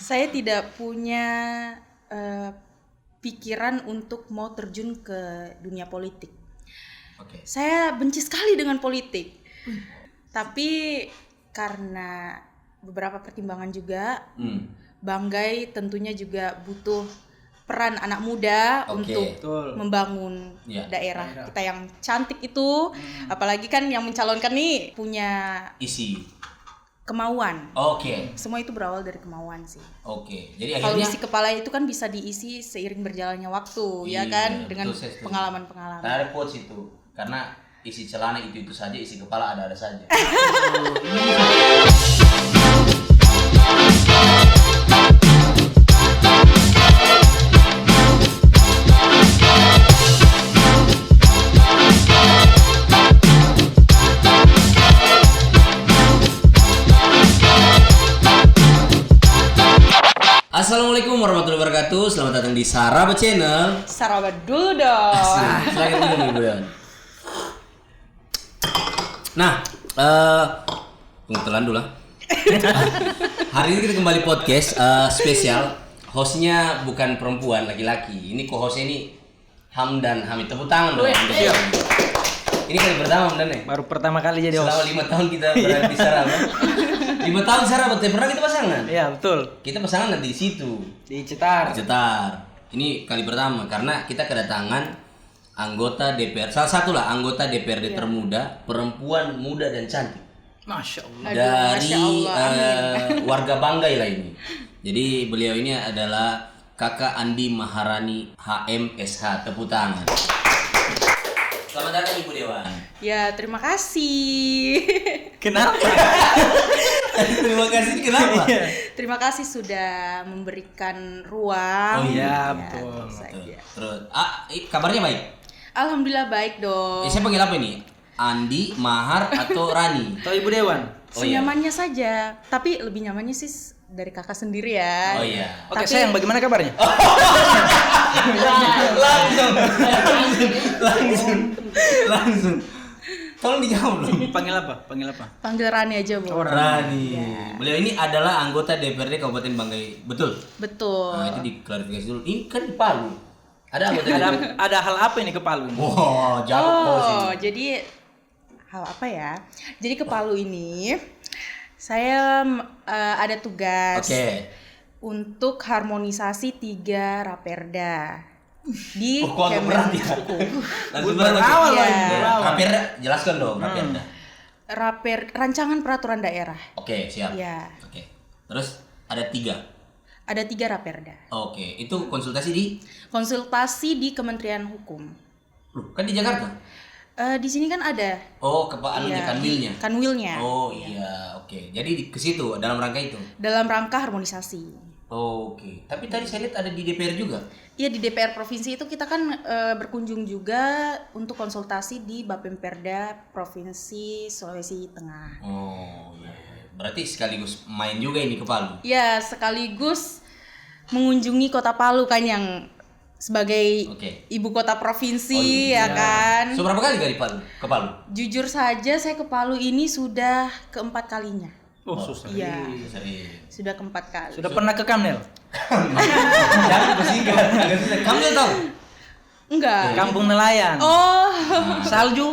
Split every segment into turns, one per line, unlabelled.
Saya tidak punya pikiran untuk mau terjun ke dunia politik. Saya benci sekali dengan politik. Tapi karena beberapa pertimbangan juga, Banggai tentunya juga butuh peran anak muda untuk membangun daerah kita yang cantik itu. Apalagi kan yang mencalonkan nih punya
isi
kemauan. Semua itu berawal dari kemauan sih.
Jadi
kalau
akhirnya
isi kepala itu kan bisa diisi seiring berjalannya waktu, ya kan, dengan pengalaman-pengalaman.
Ada quotes itu, karena isi celana itu saja, isi kepala ada saja. Assalamualaikum warahmatullahi wabarakatuh. Selamat datang di Saraba Channel.
Saraba dulu dong.
Silakan minum Ibu Dewan. Nah, telan dulu lah. Hari ini kita kembali podcast spesial. Hostnya bukan perempuan, laki-laki. Ini co-hostnya ini Hamdan Hamid. Tepuk tangan dong. Ini kali pertama Hamdan ya?
Baru pertama kali jadi host.
Selama 5 tahun kita berada di Saraba. 5 tahun Saraba, pernah kita pasangan?
Iya betul.
Kita pasangan di situ.
Di Cetar.
Ini kali pertama karena kita kedatangan anggota DPR, salah satu lah anggota DPRD termuda, perempuan muda dan cantik.
Masya Allah.
Dari warga Banggai lah ini. Jadi beliau ini adalah Kakak Andi Maharani HMSH. Tepuk tangan. Selamat datang Ibu Dewan.
Ya, terima kasih.
Kenapa?
Terima kasih kenapa?
Terima kasih sudah memberikan ruang.
Oh iya,
betul.
Terus, kabarnya baik?
Alhamdulillah baik dong.
Saya panggil apa ini? Andi, Mahar, atau Rani?
Atau Ibu Dewan?
Senyamannya saja. Tapi lebih nyamannya sih dari kakak sendiri ya.
Oh iya.
Oke, sayang, bagaimana kabarnya?
Langsung. Tolong dijawab dong.
Panggil apa?
Panggil Rani aja, Bu.
Rani. Ya. Beliau ini adalah anggota DPRD Kabupaten Banggai, betul?
Betul.
Nah, itu diklarifikasi dulu. Ini kan di Palu. Ada anggota DPRD.
Ada hal apa ini ke Palu?
Jadi hal apa ya? Jadi ke Palu ini saya ada tugas untuk harmonisasi 3 Raperda di Kemenhukam.
Langsung berawal Raperda, jelaskan dong Raperda.
Rancangan peraturan daerah.
Oke, siap.
Ya.
Oke. Terus ada 3.
Ada 3 Raperda.
Oke, itu konsultasi di
Kementerian Hukum.
Loh, kan di Jakarta?
Di sini kan ada.
Oh, Kanwilnya.
Kanwilnya.
Oh iya, oke. Jadi ke situ dalam rangka itu.
Dalam rangka harmonisasi.
Oke. Tapi tadi saya lihat ada di DPR juga.
Iya, di DPR provinsi itu kita kan berkunjung juga untuk konsultasi di Bapemperda Provinsi Sulawesi Tengah.
Oh iya. Berarti sekaligus main juga ini ke Palu.
Iya, sekaligus mengunjungi Kota Palu kan yang sebagai ibu kota provinsi kan.
So berapa kali ke Palu?
Jujur saja saya ke Palu ini sudah keempat kalinya.
Oh, susah.
Iya. Sudah keempat kali.
Sudah pernah ke Kamnel?
Jangan bersingkat. Kamnel tahu?
Enggak.
Kampung Nelayan.
Oh.
Salju,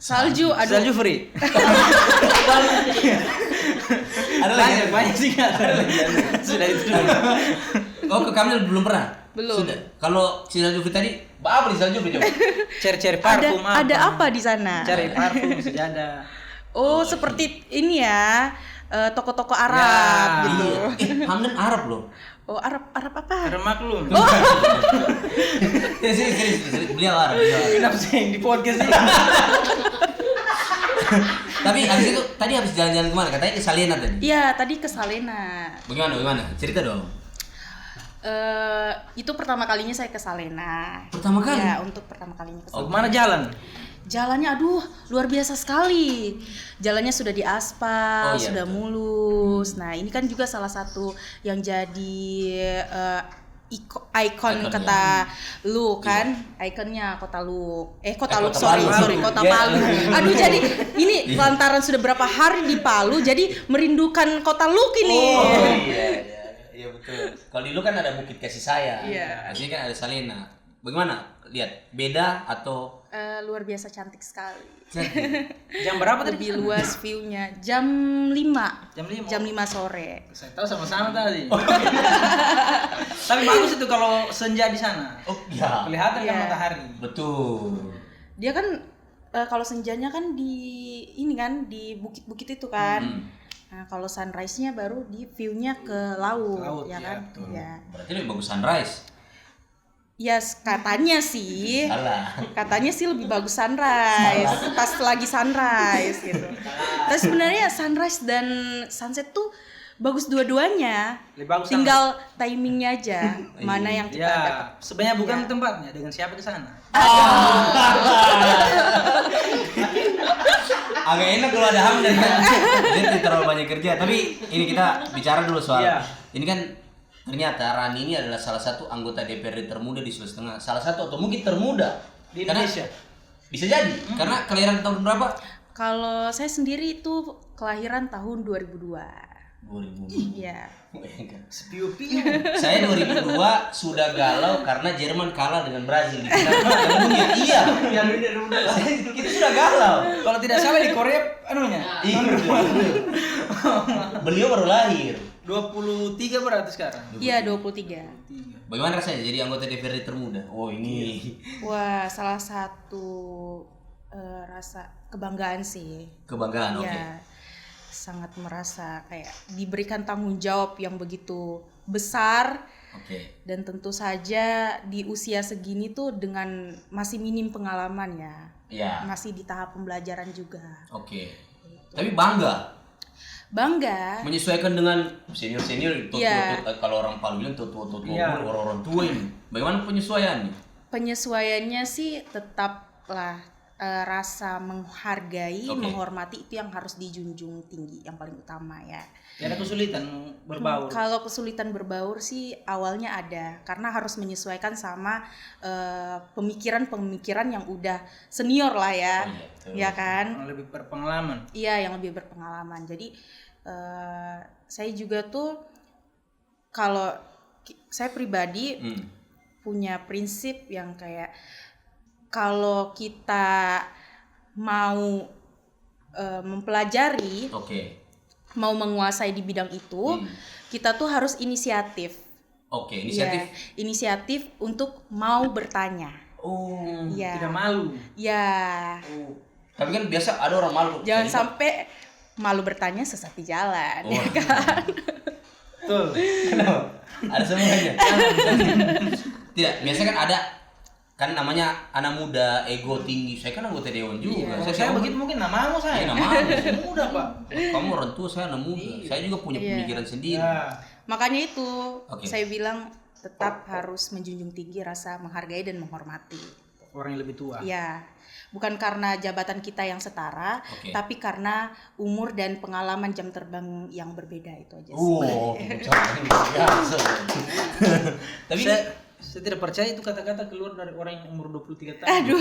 aduh.
Salju free.
Ada lagi
banyak sih kan. Sudah itu dulu.
Oh, ke Kamnel belum pernah?
Belum.
Sudah. Kalau si Salju free tadi, apa di Salju free coba?
Cari parfum apa?
Ada apa di sana?
Cari parfum sejadah.
Oh, seperti ini ya. Toko-toko Arab gitu.
Hamdan Arab loh.
Oh, Arab apa?
Arab maklum.
Oh.
Serius. Beliau Arab.
Kenapa sih di podcast ini?
Tapi tadi habis jalan-jalan kemana? Katanya ke Salena tadi.
Iya, tadi ke Salena.
Bagaimana? Cerita dong.
Itu pertama kalinya saya ke Salena.
Pertama kali?
Ya, untuk pertama kalinya ke Salena.
Kemana jalan?
Jalannya luar biasa sekali. Jalannya sudah diaspal, sudah mulus. Nah, ini kan juga salah satu yang jadi ikon kota Lu kan, ikonnya kota Lu. Kota Palu. Aduh, jadi ini lantaran sudah berapa hari di Palu, jadi merindukan kota Lu ini.
Oh iya, betul. Kalau di lu kan ada Bukit Kasih Sayang.
Iya.
Di sini kan ada Salena. Bagaimana? Lihat, beda atau
Luar biasa cantik sekali.
Jam berapa tadi?
Lebih luas view-nya. Jam 5.
Jam 5?
Jam 5 sore.
Saya tahu sama-sama tadi. Tapi bagus itu kalau senja di sana.
Oh iya.
Kelihatan kan
Iya.
matahari.
Betul.
Dia kan kalau senjanya kan di ini kan di bukit-bukit itu kan. Nah, kalau sunrise-nya baru di view-nya ke laut,
Ke laut,
ya
ya,
kan?
betul.
Ya.
Berarti lebih bagus sunrise.
Ya katanya sih.
Salah.
Katanya sih lebih bagus sunrise, pas lagi sunrise gitu. Tapi sebenarnya sunrise dan sunset tuh bagus dua-duanya.
Lebih bagus
Tinggal timingnya aja mana yang kita dapat.
Ya, sebenarnya bukan
Ya.
tempatnya, dengan siapa ke sana.
Agak enak kalau ada Hamdan kan. Dia tidak terlalu banyak kerja. Tapi ini kita bicara dulu soal.
Iya.
Ini kan ternyata Rani ini adalah salah satu anggota DPRD termuda di Sulawesi Tengah. Salah satu atau mungkin termuda
Di
Karena-
Indonesia.
Bisa jadi. Karena kelahiran tahun berapa?
Kalau saya sendiri itu kelahiran tahun 2002.
2000.
Iya.
Piu-piu.
Saya 2002 sudah galau karena Jerman kalah dengan Brazil di final Piala Dunia. Iya. Kita sudah galau.
Kalau tidak salah di Korea anunya.
Iya. Beliau baru lahir.
23 berarti sekarang.
Iya, 23.
Bagaimana rasanya jadi anggota DPRD termuda? Oh ini
Wah, salah satu rasa kebanggaan sih.
kebanggaan. Oke.
Ya, sangat merasa kayak diberikan tanggung jawab yang begitu besar
Oke.
dan tentu saja di usia segini tuh dengan masih minim pengalaman ya.
Iya.
Masih di tahap pembelajaran juga.
Oke. Tapi bangga
Bangga.
menyesuaikan dengan senior-senior
Iya.
kalau orang Palu bilang tua
Iya.
orang tua ini. Bagaimana penyesuaiannya?
Penyesuaiannya sih tetaplah rasa menghargai,
Oke.
menghormati itu yang harus dijunjung tinggi, yang paling utama ya.
Tidak ada kesulitan berbaur.
Kalau kesulitan berbaur sih awalnya ada, karena harus menyesuaikan sama pemikiran-pemikiran yang udah senior lah ya,
Oh, iya, betul.
ya kan?
Yang lebih berpengalaman.
Iya, yang lebih berpengalaman. Jadi saya juga tuh kalau saya pribadi punya prinsip yang kayak kalau kita mau mempelajari,
Oke.
mau menguasai di bidang itu, kita tuh harus inisiatif.
Oke, inisiatif.
Ya, inisiatif untuk mau bertanya.
Oh.
Ya.
Tidak malu.
Ya.
Tapi kan biasa ada orang malu.
Jangan
Jadi,
sampai malu bertanya sesat di jalan,
Oh.
ya kan?
Betul.
Kenapa? Ada semuanya. Tidak, biasa kan ada kan namanya anak muda, ego tinggi. Saya kan anggota dewan juga.
Kalau saya begitu mungkin namamu saya.
Iya, namamu.
Muda, Pak.
Kamu orang tua, saya anak muda. Saya juga punya
Iya.
pemikiran sendiri.
Ya.
Makanya itu
Oke.
saya bilang tetap harus menjunjung tinggi rasa menghargai dan menghormati.
Orang yang lebih tua.
Ya, bukan karena jabatan kita yang setara,
Oke.
tapi karena umur dan pengalaman jam terbang yang berbeda itu aja sih.
Biasa. Tapi
Saya tidak percaya itu kata-kata keluar dari orang yang umur 23 tahun.
Aduh.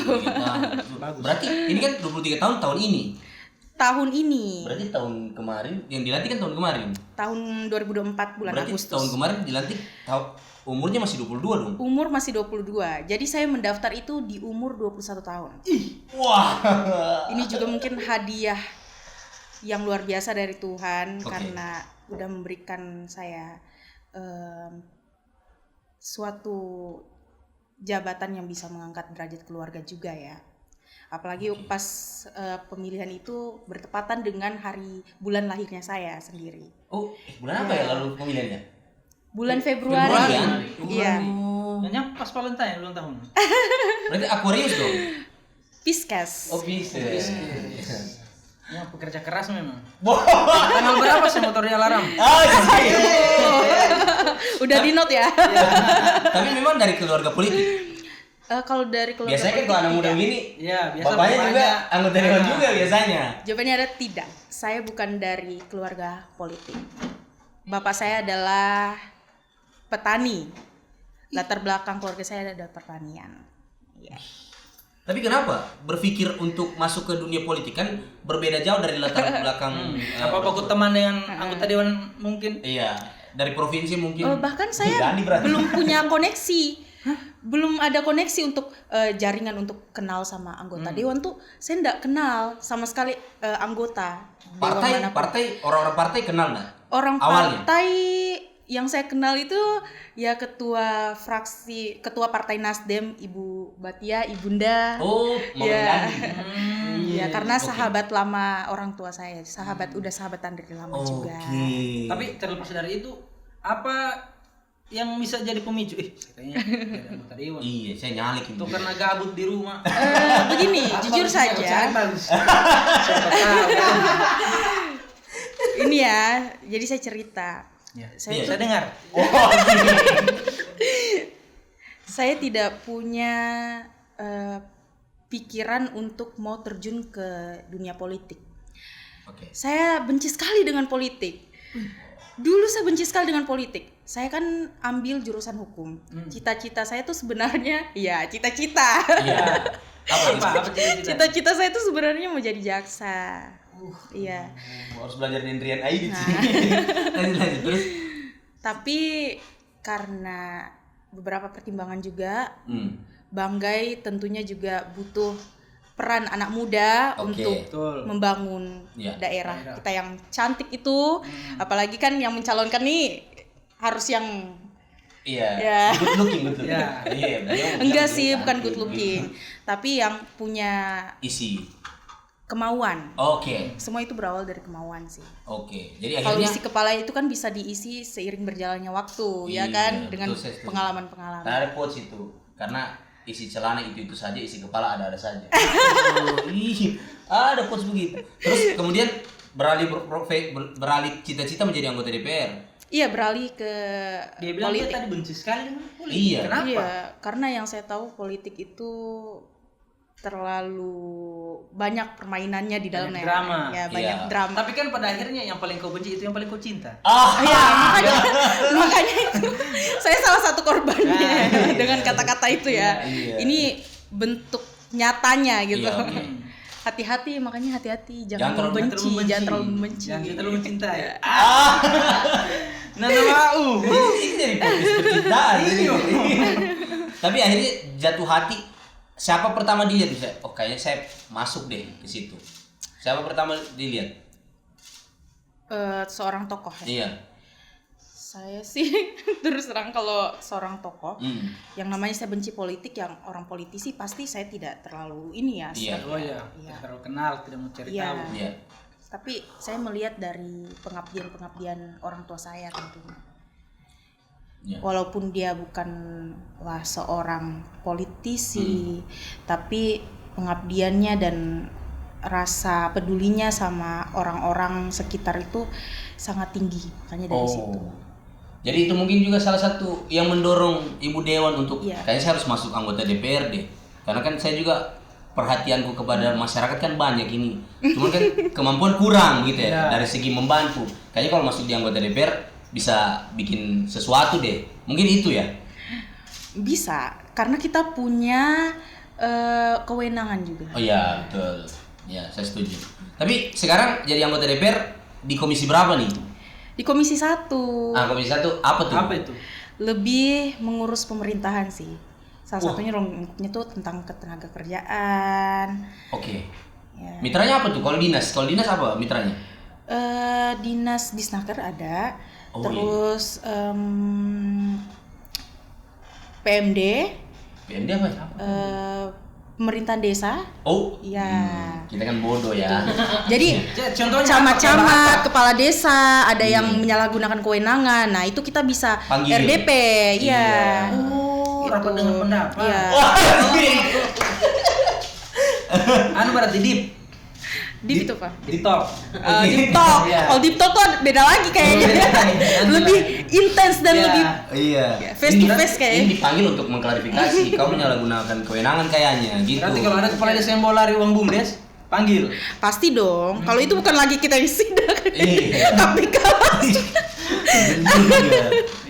Bagus.
berarti ini kan 23 tahun ini.
Tahun ini,
Berarti tahun kemarin yang dilantik kan tahun kemarin.
tahun 2004 bulan
Berarti
Agustus.
tahun kemarin dilantik umurnya masih 22 dong.
Umur masih 22. Jadi saya mendaftar itu di umur 21 tahun.
Wah.
Ini juga mungkin hadiah yang luar biasa dari Tuhan
Oke.
karena udah memberikan saya suatu jabatan yang bisa mengangkat derajat keluarga juga ya. Apalagi pas pemilihan itu bertepatan dengan bulan lahirnya saya sendiri.
Oh, bulan apa ya lalu pemilihannya?
Bulan
Februari,
Februari.
kan?
Iya.
Hanya pas Valentine ulang tahun.
Berarti Aquarius dong.
Pisces.
Oh, bisa.
Ya, pekerja keras memang.
Wah.
Tanggal berapa sih motornya alarm?
Ah, iya.
Udah di note ya.
Tapi memang dari keluarga politik.
Kalau dari keluarga
Biasanya kan
politik,
kalau anak muda
tidak.
gini,
Ya, biasa
bapaknya juga
bapaknya.
anggota dewan juga biasanya.
Jawabannya ada tidak. Saya bukan dari keluarga politik. Bapak saya adalah petani. Latar belakang keluarga saya adalah pertanian. Ya.
Tapi kenapa berpikir untuk masuk ke dunia politik kan berbeda jauh dari latar belakang
Apa-apa aku teman dengan anggota dewan mungkin?
Iya. dari provinsi mungkin.
Bahkan saya belum punya koneksi. Belum ada koneksi untuk jaringan untuk kenal sama anggota dewan tuh. Saya enggak kenal sama sekali anggota dewan manapun.
Orang-orang partai kenal nggak?
Orang
awalnya?
Partai yang saya kenal itu ya ketua partai Nasdem, Ibu Batia, Ibunda.
Oh,
ya. Ya, karena sahabat lama orang tua saya, udah sahabatan dari lama juga.
Tapi terlepas dari itu, apa yang bisa jadi pemicu? Kayaknya jadi anggota dewan.
Iya, saya nyalik itu.
Karena gabut di rumah.
Begini, jujur saja. Ini ya, jadi saya cerita.
Saya dengar.
Saya tidak punya pikiran untuk mau terjun ke dunia politik. Saya benci sekali dengan politik. Dulu saya benci sekali dengan politik. Saya kan ambil jurusan hukum. Cita-cita saya tuh sebenarnya, cita-cita.
Apa
Cita-cita saya tuh sebenarnya mau jadi jaksa. Iya.
Harus belajar di Indrian Aidit sih. Lanjut terus.
Tapi karena beberapa pertimbangan juga, Banggai tentunya juga butuh peran anak muda untuk membangun daerah kita yang cantik itu. Apalagi kan yang mencalonkan nih harus yang
good looking.
Enggak sih, bukan good looking, tapi yang punya
isi
kemauan. Semua itu berawal dari kemauan sih.
Jadi
kalau
akhirnya
isi kepala itu kan bisa diisi seiring berjalannya waktu, ya kan, dengan pengalaman-pengalaman.
Ada quotes itu, karena isi celana itu saja, isi kepala ada saja. Ada quotes begitu. Terus kemudian beralih cita-cita menjadi anggota DPR.
Iya, beralih ke
dia bilang
politik.
Dia tadi benci sekali dengan politik.
Iya.
Kenapa?
Iya, karena yang saya tahu politik itu terlalu banyak permainannya di dalamnya.
Drama.
Ya, banyak drama.
Tapi kan pada akhirnya yang paling kau benci itu yang paling kau cinta.
Iya, makanya itu saya salah satu korbannya dengan kata-kata itu ya. Ini bentuk nyatanya gitu. Hati-hati, makanya hati-hati, jangan terlalu membenci.
Jangan terlalu mencintai.
Ini jadi podcast percintaan. Tapi akhirnya jatuh hati. Siapa pertama dilihat bisa? Kayaknya saya masuk deh ke situ. Siapa pertama dilihat?
Seorang tokoh ya.
Iya.
Saya sih terus terang kalau seorang tokoh yang namanya saya benci politik, yang orang politisi pasti saya tidak terlalu ini ya.
Tidak terlalu kenal, tidak mau cari tahu.
Iya.
Tapi saya melihat dari pengabdian orang tua saya tentunya. Walaupun dia bukanlah seorang politisi, tapi pengabdiannya dan rasa pedulinya sama orang-orang sekitar itu sangat tinggi, makanya dari situ.
Jadi itu mungkin juga salah satu yang mendorong Ibu Dewan untuk kayaknya saya harus masuk anggota DPRD. Karena kan saya juga perhatianku kepada masyarakat kan banyak ini. Cuman kan kemampuan kurang gitu ya dari segi membantu. Kayaknya kalau masuk di anggota DPR bisa bikin sesuatu deh. Mungkin itu ya.
Bisa, karena kita punya kewenangan juga.
Oh iya, betul. Ya, saya setuju. Tapi sekarang jadi anggota DPR di komisi berapa nih?
Di komisi 1.
Komisi 1 apa tuh?
Apa itu?
Lebih mengurus pemerintahan sih. Salah satunya lingkupnya tuh tentang ketenaga kerjaan. Ya.
Mitranya apa tuh? Kalau dinas apa mitranya?
Dinas Disnaker ada. Terus PMD.
PMD apa?
Pemerintahan desa.
Kita kan bodoh ya.
Jadi camat-camat, kepala desa, ada yang menyalahgunakan kewenangan. Nah, itu kita bisa
panggil.
RDP, iya.
Rapat dengan pendapat.
Iya.
Berarti
Deep itu apa?
Deep talk.
Deep talk. Kalau deep talk tuh beda lagi kayaknya. Lebih intens dan lebih face to face kayaknya.
Ini dipanggil untuk mengklarifikasi. Kau menyalahgunakan kewenangan kayaknya gitu.
Berarti kalau ada kepala desa yang mau lari uang BUMDes, panggil.
Pasti dong. Kalau itu bukan lagi kita yang sidak. KPK.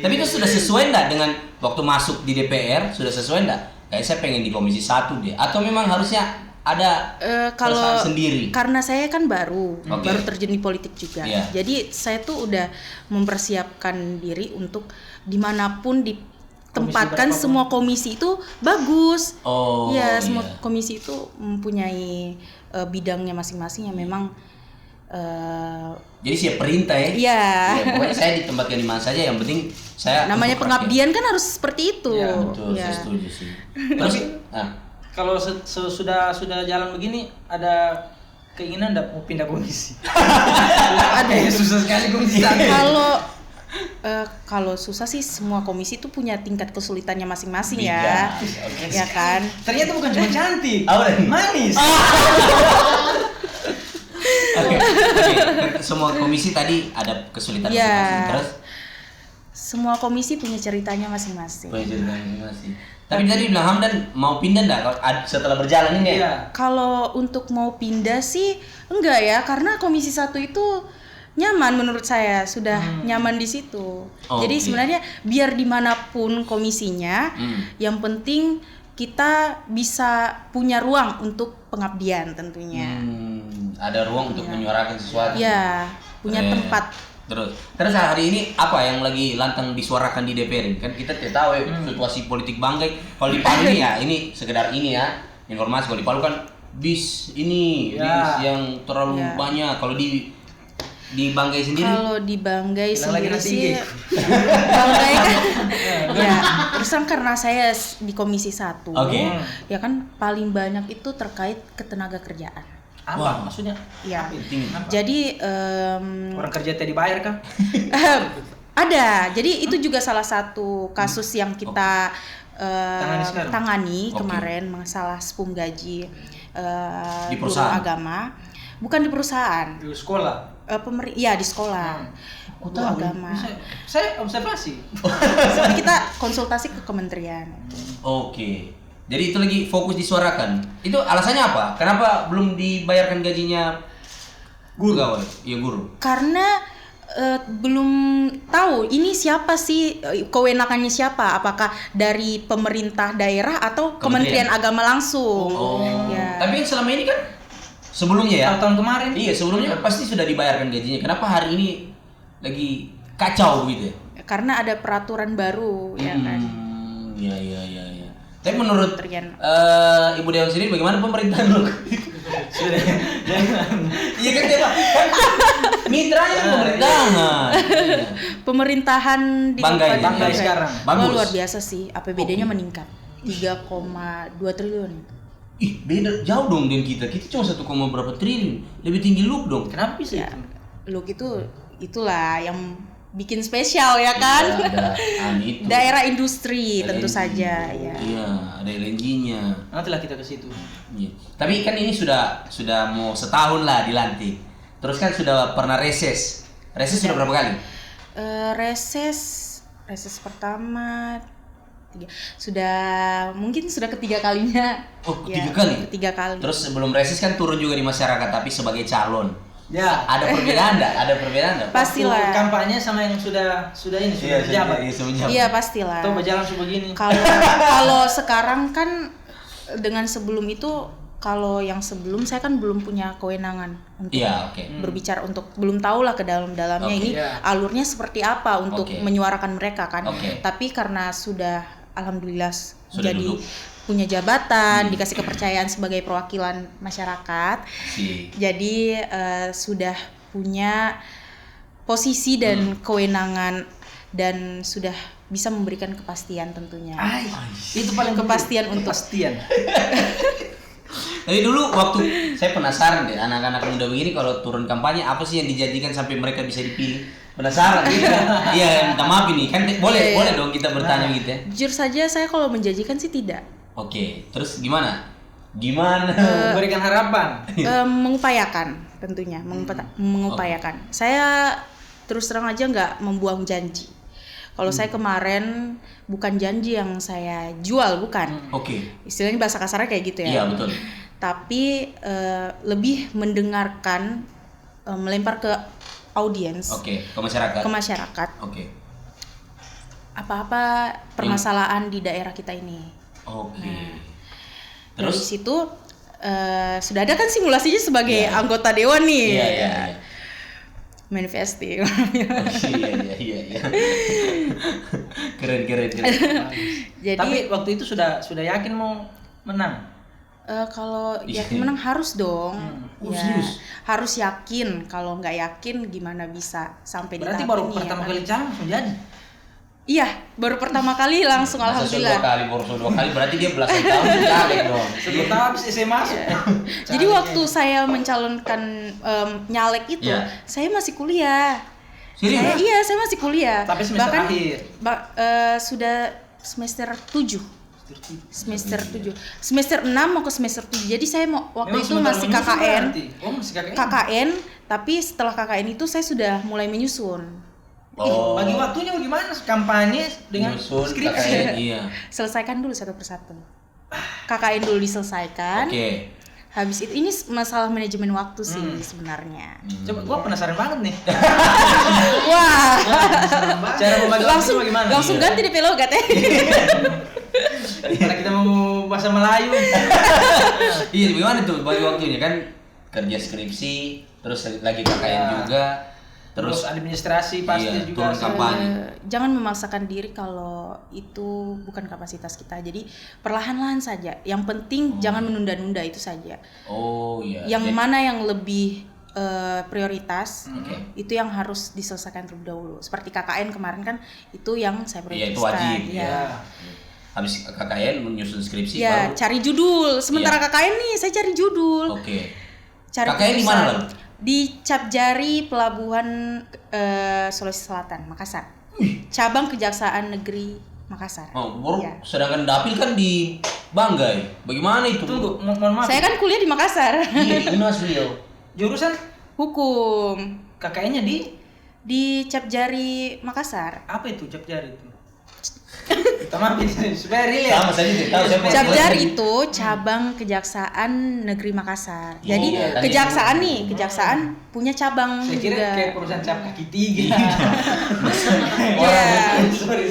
Tapi itu sudah sesuai enggak dengan waktu masuk di DPR? Sudah sesuai enggak? Kayak saya pengen di komisi 1 deh. Atau memang harusnya ada
kalau
perasaan sendiri?
karena saya kan baru
Oke.
terjun di politik juga.
Iya.
Jadi saya tuh udah mempersiapkan diri untuk dimanapun ditempatkan,
berapapun.
semua komisi itu bagus.
Oh,
Iya, semua
iya.
komisi itu mempunyai bidangnya masing-masing yang memang
Jadi siap perintah ya?
Iya.
Ya, pokoknya saya ditempatkan di mana saja, yang penting saya
namanya
untuk rakyat.
pengabdian kan harus seperti itu.
Iya,
Betul,
Iya.
saya setuju sih. Terus,
Kalau sudah jalan begini, ada keinginan enggak mau pindah komisi? Ada ya, susah sekali komisi satu.
Kalau susah sih, semua komisi itu punya tingkat kesulitannya masing-masing
Iya.
ya.
Oke.
Ya kan?
Ternyata bukan cuma cantik,
Apa nih?
manis.
Oke. Semua komisi tadi ada kesulitan
Iya.
masing-masing. Terus
Semua komisi punya ceritanya masing-masing.
punya cerita masing-masing. Tapi tadi bilang Hamdan mau pindah enggak setelah berjalan ini ya?
Iya.
Kalau untuk mau pindah sih enggak ya, karena komisi 1 itu nyaman menurut saya, sudah nyaman di situ.
Oh,
Jadi
iya.
sebenarnya biar dimanapun komisinya, yang penting kita bisa punya ruang untuk pengabdian tentunya.
Ada ruang untuk menyuarakan sesuatu.
Ya, punya tempat.
Terus hari ini apa yang lagi lantang disuarakan di DPR ini? Kan kita tidak tahu ya situasi politik Banggai. Kalau di Palu ini ya, ini sekedar ini ya informasi. Kalau di Palu kan bis ini, bis yang terlalu banyak. Kalau di Banggai sendiri?
Kalau di Banggai
Bilang lagi
sendiri
nanti
sih,
IG.
Banggai kan, ya terus kan karena saya di komisi 1,
Oke.
ya kan paling banyak itu terkait ketenaga kerjaan.
Apa maksudnya?
Ya,
Penting.
jadi
Orang kerja tadi dibayar kan?
ada. Jadi itu juga salah satu kasus yang kita
Tangani sekarang?
tangani
Oke.
kemarin, masalah spum gaji
Di
guru
perusahaan?
agama, bukan di perusahaan.
Di sekolah.
Ya di sekolah. Guru agama.
Saya observasi.
Soalnya kita konsultasi ke kementerian.
Oke. Jadi itu lagi fokus disuarakan. Itu alasannya apa? Kenapa belum dibayarkan gajinya guru? Pegawai? Iya guru.
Karena belum tahu ini siapa sih, kewenangannya siapa? Apakah dari pemerintah daerah atau Kementerian Agama langsung? Ya.
Tapi selama ini kan sebelumnya ya.
Tahun kemarin.
Iya, sebelumnya kan pasti sudah dibayarkan gajinya. Kenapa hari ini lagi kacau gitu ya?
Karena ada peraturan baru, ya kan.
Iya. Tapi menurut
Kementerian.
Ibu Dewan sendiri bagaimana pemerintahan lo?
Sudah. Jangan.
Iya kan dia Pak? Kan mitranya pemerintahan.
Pemerintahan di
Banggai
Kabupaten
sekarang.
Bagus.
luar biasa sih, APBD-nya meningkat 3,2 triliun.
Ih, beda jauh dong dengan kita. Kita cuma 1, berapa triliun. Lebih tinggi lu dong.
Kenapa bisa
Ya,
itu?
look itulah yang bikin spesial ya kan.
Ada itu.
Daerah industri tentu
LNG.
saja ya.
Iya, ada LNG-nya.
Nantilah kita ke situ.
Iya. Tapi kan ini sudah mau setahun lah dilantik. Terus kan sudah pernah reses. Reses sudah berapa kali?
Reses pertama mungkin sudah ketiga kalinya.
Oh, ketiga kali?
Ketiga kali.
Terus sebelum reses kan turun juga di masyarakat tapi sebagai calon.
Ya.
Ada perbedaan enggak? Ada perbedaan enggak?
Pastilah.
Waktu kampanye sama yang sudah ini sudah berjabat.
Iya pastilah.
Atau berjalan sebegini.
Kalau sekarang kan dengan sebelum itu, kalau yang sebelum saya kan belum punya kewenangan untuk berbicara, untuk belum tahu lah ke dalam-dalamnya ini alurnya seperti apa untuk menyuarakan mereka kan. Tapi karena sudah alhamdulillah jadi punya jabatan, dikasih kepercayaan sebagai perwakilan masyarakat. Jadi sudah punya posisi dan kewenangan dan sudah bisa memberikan kepastian tentunya.
Itu paling
kepastian untuk
kepastian.
Tapi dulu waktu saya penasaran deh, anak-anak muda begini kalau turun kampanye apa sih yang dijadikan sampai mereka bisa dipilih? Penasaran gitu. Iya, minta maaf ini kan boleh dong kita bertanya gitu ya.
Jujur saja saya kalau menjanjikan sih tidak.
Oke, terus gimana? Gimana?
Memberikan harapan.
Mengupayakan tentunya, mengupayakan. Saya terus terang aja nggak membuang janji. Kalau saya kemarin bukan janji yang saya jual, bukan. Istilahnya bahasa kasarnya kayak gitu ya.
Iya, betul.
Tapi lebih mendengarkan, melempar ke audiens.
Ke masyarakat.
Ke masyarakat. Apa-apa permasalahan di daerah kita ini.
Terus
dari situ sudah ada kan simulasinya sebagai anggota dewan nih.
Iya.
Manifesting.
Iya. Keren.
Jadi
Tapi waktu itu sudah yakin mau menang.
kalau yakin menang harus dong.
serius?
Harus yakin. Kalau nggak yakin gimana bisa sampai di
Berarti
tahap
baru
ini,
pertama
ya kan?
kali calon langsung jadi.
Iya, baru pertama kali langsung
Masa
alhamdulillah.
baru 2 kali berarti dia belasan tahun caleg dong.
Sebelum tahun habis SMA masuk.
Jadi waktu saya mencalonkan nyalek itu,
Iya.
saya masih kuliah.
Serius?
Saya masih kuliah.
Tapi semester akhir.
Sudah semester 7. Semester 7. Semester 6 mau ke semester 7. Jadi saya waktu
Memang
itu
sebentar
masih
menyusun
KKN.
berarti? Oh, masih KKN.
KKN, tapi setelah KKN itu saya sudah mulai menyusun.
Oh.
Bagi waktunya bagaimana? Kampanye dengan
Nyusun,
skripsi.
KKN, iya.
Selesaikan dulu satu persatu. KKN dulu diselesaikan.
Oke.
Habis itu ini masalah manajemen waktu sih sebenarnya.
Coba gua penasaran banget nih.
Wah,
Cara membagi
langsung
waktu bagaimana?
langsung ganti di pelogat ya.
Karena kita mau bahasa Melayu.
Iya, gimana tuh bagi waktunya kan kerja skripsi, terus lagi KKN juga,
Terus
terus
administrasi pasti
iya,
juga.
turun kampanye.
Jangan memaksakan diri kalau itu bukan kapasitas kita. Jadi perlahan-lahan saja. Yang penting jangan menunda-nunda itu saja.
Oh iya.
Yang mana yang lebih prioritas
Oke.
itu yang harus diselesaikan terlebih dahulu. Seperti KKN kemarin kan itu yang saya
Iya,
prioritaskan.
itu wajib.
Iya.
Ya.
Habis KKN menyusun skripsi
Ya,
baru.
cari judul. Sementara
Iya.
KKN nih saya cari judul.
Oke.
Cari
KKN di mana, Bang?
Di Capjari Pelabuhan Sulawesi Selatan, Makassar. Cabang Kejaksaan Negeri Makassar.
Oh, baru
Iya.
sedangkan dapil kan di Banggai. Bagaimana itu?
Tunggu, mohon maaf.
Saya kan kuliah di Makassar.
Iya, di UNAS beliau.
Jurusan
Hukum
KKN-nya di
Capjari Makassar.
apa itu? Cap jari itu. Kita maaf ini supaya real ya.
Sama saja deh, tahu siapa.
Capjar itu cabang Kejaksaan Negeri Makassar. Jadi
iya, tadi
kejaksaan nih, kejaksaan punya cabang
Saya kira
juga.
kayak perusahaan cap kaki tiga.
Iya.
Sorry.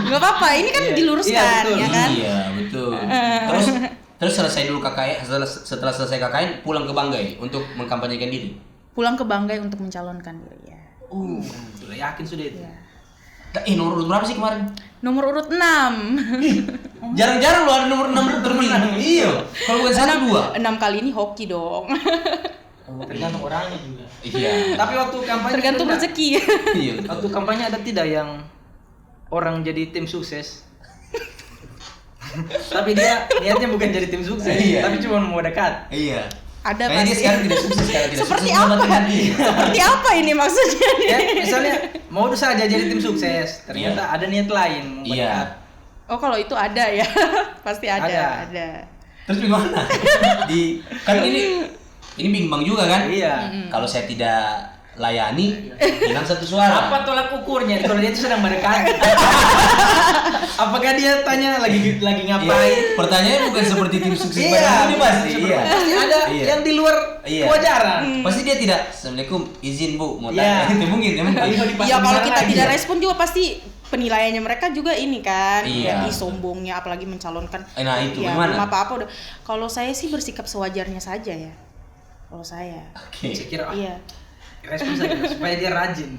Nggak apa-apa, ini kan
Iya.
diluruskan
Iya, betul.
ya kan.
Iya, betul. Terus selesai dulu KKN, setelah selesai KKN pulang ke Banggai untuk mengkampanyekan diri.
Pulang ke Banggai untuk mencalonkan diri ya.
Sudah yakin sudah itu.
Iya.
Nomor urut berapa sih kemarin?
Nomor urut 6.
Jarang-jarang lo ada nomor 6 termenang. Iya. Kalau bukan 1 2.
6 kali ini hoki dong.
Tergantung orangnya juga.
Iya.
Tapi waktu kampanye
Tergantung
ada-
rezeki.
Iya.
Waktu kampanye ada tidak yang orang jadi tim sukses? Tapi dia niatnya bukan jadi tim sukses,
Iya.
tapi cuma mau dekat.
Iya.
Ada
Kayaknya dia
pasti.
sekarang tidak sukses, sekarang tidak
Seperti
sukses
apa?
mendapatkan hati.
Seperti apa ini maksudnya nih?
Ya, misalnya mau saja jadi tim sukses, ternyata ada niat lain mau
Iya.
dekat.
Oh, kalau itu ada ya. Pasti ada.
Ada.
Terus gimana? Kan ini bimbang juga kan?
Iya.
Kalau saya tidak layani, hilang 1 suara.
Apa tolak ukurnya kalau dia itu sedang mendekati? Apakah dia tanya lagi ngapain?
Iya. Pertanyaannya bukan seperti tim sukses
Iya,
pada ini pasti. Iya.
Pasti ada
Iya.
yang di luar
Iya.
kewajaran.
Pasti dia tidak. Assalamualaikum, izin Bu, mau
Iya.
tanya. Itu mungkin.
Iya, kalau kita
lagi.
tidak respon juga pasti penilaiannya mereka juga ini kan.
Iya.
Jadi sombongnya apalagi mencalonkan.
Nah, itu
ya,
gimana?
belum apa-apa udah. Kalau saya sih bersikap sewajarnya saja ya. Kalau saya.
Oke.
Saya kira
Iya.
respon saja supaya dia rajin.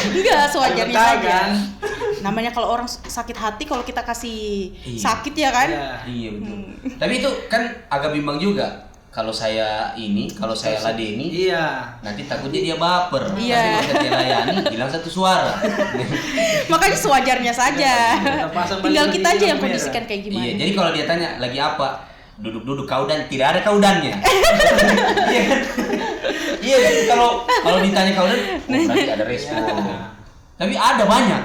Enggak, sewajarnya
Tahu
saja.
kan?
Namanya kalau orang sakit hati kalau kita kasih
Iya.
sakit ya kan?
Iya.
Iya betul. Tapi itu kan agak bimbang juga. Kalau saya ladeni,
Iya.
nanti takutnya dia baper.
Iya.
Tapi kalau saya layani, hilang 1 suara.
Makanya sewajarnya saja.
Kita pasang
Tinggal
balik
kita aja yang
merah.
kondisikan kayak gimana.
Iya, jadi kalau dia tanya lagi apa, duduk-duduk kaudan, tidak ada kaudannya. Iya kan? Iya kan? Kalau ditanya kaudan, berarti ada respon. Tapi ada banyak.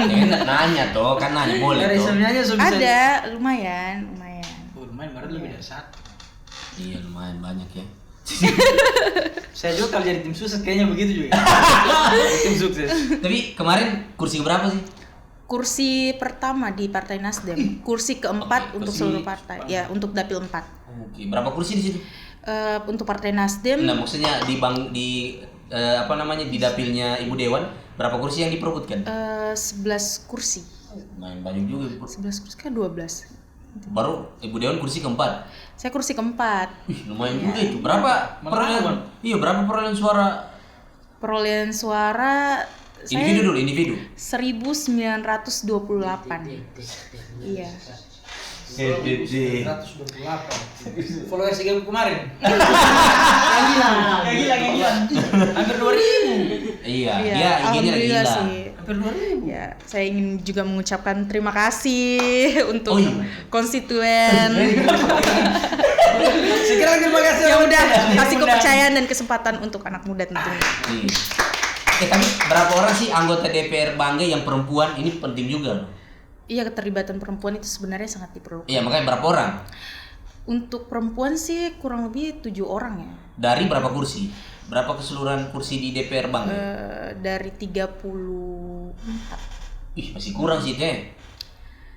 Ya, nanya toh, kan nanya boleh
Dari
toh.
sebenarnya bisa.
Ada, lumayan.
Oh, lumayan baru lebih dari 1.
Iya lumayan banyak ya.
Saya juga kalau jadi tim sukses kayaknya begitu juga. Tim sukses.
Tapi kemarin kursi berapa sih?
Kursi pertama di Partai Nasdem, kursi keempat
Oke,
untuk
kursi
seluruh partai. Ya, untuk dapil 4.
Oke, berapa kursi di situ?
Untuk Partai Nasdem
Nah, maksudnya di dapilnya Ibu Dewan, berapa kursi yang diperebutkan?
11 kursi.
Main banyak juga.
11 kursi kan 12.
Baru Ibu Dewan kursi keempat.
Saya kursi keempat.
Lumayan juga itu. Berapa perolehan? Iya, berapa perolehan suara?
Perolehan suara
Individu dulu, individu.
1928. Iya.
128. Followers IG kemarin. Gila. Hampir 2000.
Iya, dia IG-nya lagi
alhamdulillah
gila.
sih.
Hampir 2000.
Ya, saya ingin juga mengucapkan terima kasih untuk
iya.
konstituen
Segera terima kasih
yang udah kasih kepercayaan dan kesempatan untuk anak muda tentunya.
Iya. Tapi berapa orang sih anggota DPR Banggai yang perempuan? Ini penting juga loh.
Iya, keterlibatan perempuan itu sebenarnya sangat diperlukan.
Iya, makanya berapa orang?
Untuk perempuan sih kurang lebih 7 orang ya.
Dari berapa kursi? Berapa keseluruhan kursi di DPR Banggai?
Dari 34.
Ih, masih kurang sih teh.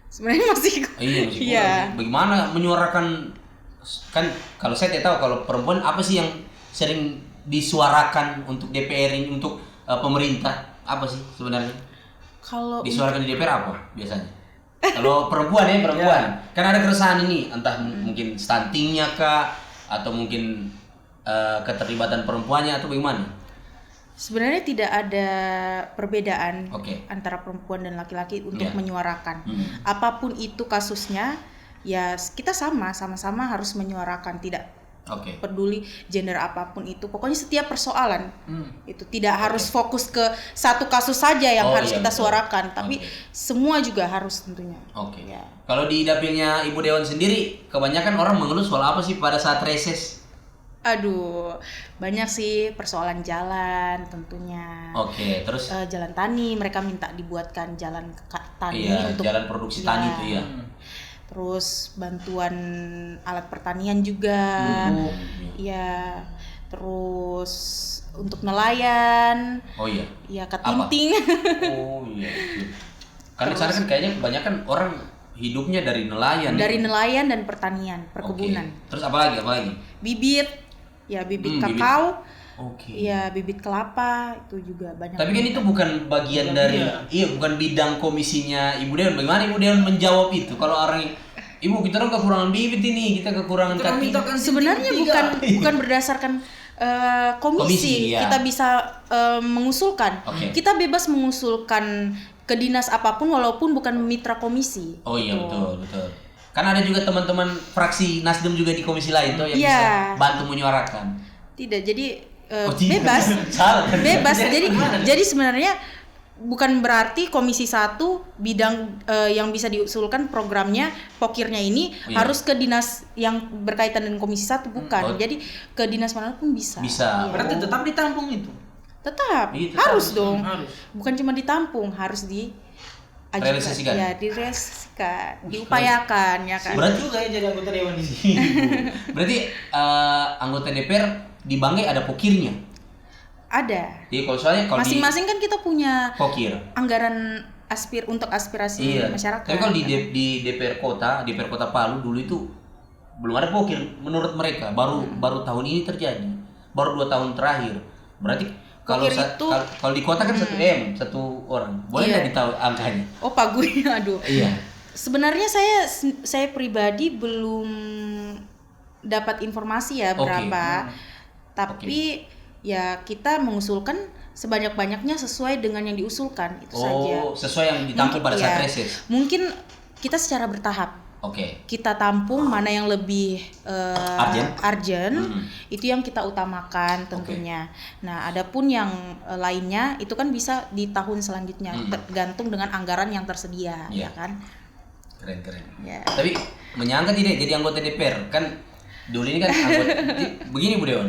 Sebenarnya masih
Iya, masih kurang.
Iya.
Bagaimana menyuarakan, kan kalau saya tidak tahu kalau perempuan apa sih yang sering disuarakan untuk DPR ini, untuk pemerintah apa sih sebenarnya?
Kalau
Disuarakan di DPR apa biasanya? Kalau perempuan ya perempuan, kan ada keresahan ini, entah mungkin stuntingnya kah, atau mungkin keterlibatan perempuannya atau bagaimana?
sebenarnya tidak ada perbedaan
Oke.
antara perempuan dan laki-laki untuk
Iya.
menyuarakan. Apapun itu kasusnya, ya kita sama-sama harus menyuarakan, tidak
Oke.
peduli gender apapun itu. Pokoknya setiap persoalan itu tidak harus fokus ke satu kasus saja yang
Oh,
harus
iya,
kita
betul.
suarakan, tapi
Oke.
semua juga harus tentunya.
Oke.
Ya.
Kalau di dapilnya Ibu Dewan sendiri, kebanyakan orang mengeluh soal apa sih pada saat reses?
Aduh, banyak sih persoalan jalan tentunya.
Oke, terus
Jalan tani, mereka minta dibuatkan jalan tani
iya,
untuk
jalan produksi tani itu ya.
Terus bantuan alat pertanian juga. Iya. Terus untuk nelayan,
Oh iya.
ya ketinting.
Oh iya. Karena di sana kan kayaknya kebanyakan orang hidupnya dari nelayan.
Dari
ya?
nelayan dan pertanian,
Oke.
perkebunan.
Terus apa lagi? Apa lagi?
Bibit, ya bibit
Bibit.
kakao,
Oke.
ya bibit kelapa, itu juga banyak.
Tapi kan itu bukan bagian dari, bukan bidang komisinya Ibu Dewan. Bagaimana Ibu Dewan menjawab itu? Kalau orang, Ibu kita orang kekurangan bibit ini, kita kekurangan kaki.
Sebenarnya bukan berdasarkan komisi,
Komisi, iya.
kita bisa mengusulkan.
Oke.
Kita bebas mengusulkan ke dinas apapun walaupun bukan mitra komisi.
Oh iya,
Gitu.
betul. Kan ada juga teman-teman fraksi Nasdem juga di komisi lain tuh yang
Iya.
bisa bantu menyuarakan.
Tidak, jadi
Tidak.
bebas.
Salah.
Bebas. Jadi sebenarnya bukan berarti komisi 1 bidang yang bisa diusulkan programnya pokirnya ini
Iya.
harus ke dinas yang berkaitan dengan komisi 1, bukan.
Oh.
Jadi ke dinas manapun bisa.
Bisa.
Iya.
Berarti tetap ditampung itu.
Tetap,
Iya, tetap.
harus dong.
Harus.
Bukan cuma ditampung, harus
Realisasikan.
Ya, direalisasikan, diupayakan ya kan.
Berarti
juga ya jadi anggota dewan ini.
Berarti anggota DPR di Banggai ada pokirnya.
Ada.
Jadi kalau soalnya kalau
Masing-masing kan kita punya
di pokir.
anggaran untuk aspirasi
Iya.
masyarakat.
Tapi kalau di,
kan?
di DPR Kota Palu dulu itu belum ada pokir menurut mereka. Baru tahun ini terjadi. Baru 2 tahun terakhir. Berarti kalau
Pokir itu
kalau di kota kan 1 orang. Boleh
Iya.
nggak ditahu angkanya?
Oh, Pak Gue, aduh.
Iya.
Sebenarnya saya pribadi belum dapat informasi ya
Oke.
berapa. Tapi ya kita mengusulkan sebanyak-banyaknya sesuai dengan yang diusulkan itu saja.
Oh, sesuai yang ditampung pada saat
Iya.
reses.
Mungkin kita secara bertahap.
Oke.
Kita tampung mana yang lebih urgent, itu yang kita utamakan tentunya. Nah, adapun yang lainnya itu kan bisa di tahun selanjutnya tergantung dengan anggaran yang tersedia,
Iya.
ya kan?
Keren.
Ya.
Tapi menyangka tidak jadi anggota DPR kan dulu ini kan anggota begini Bu Dewan.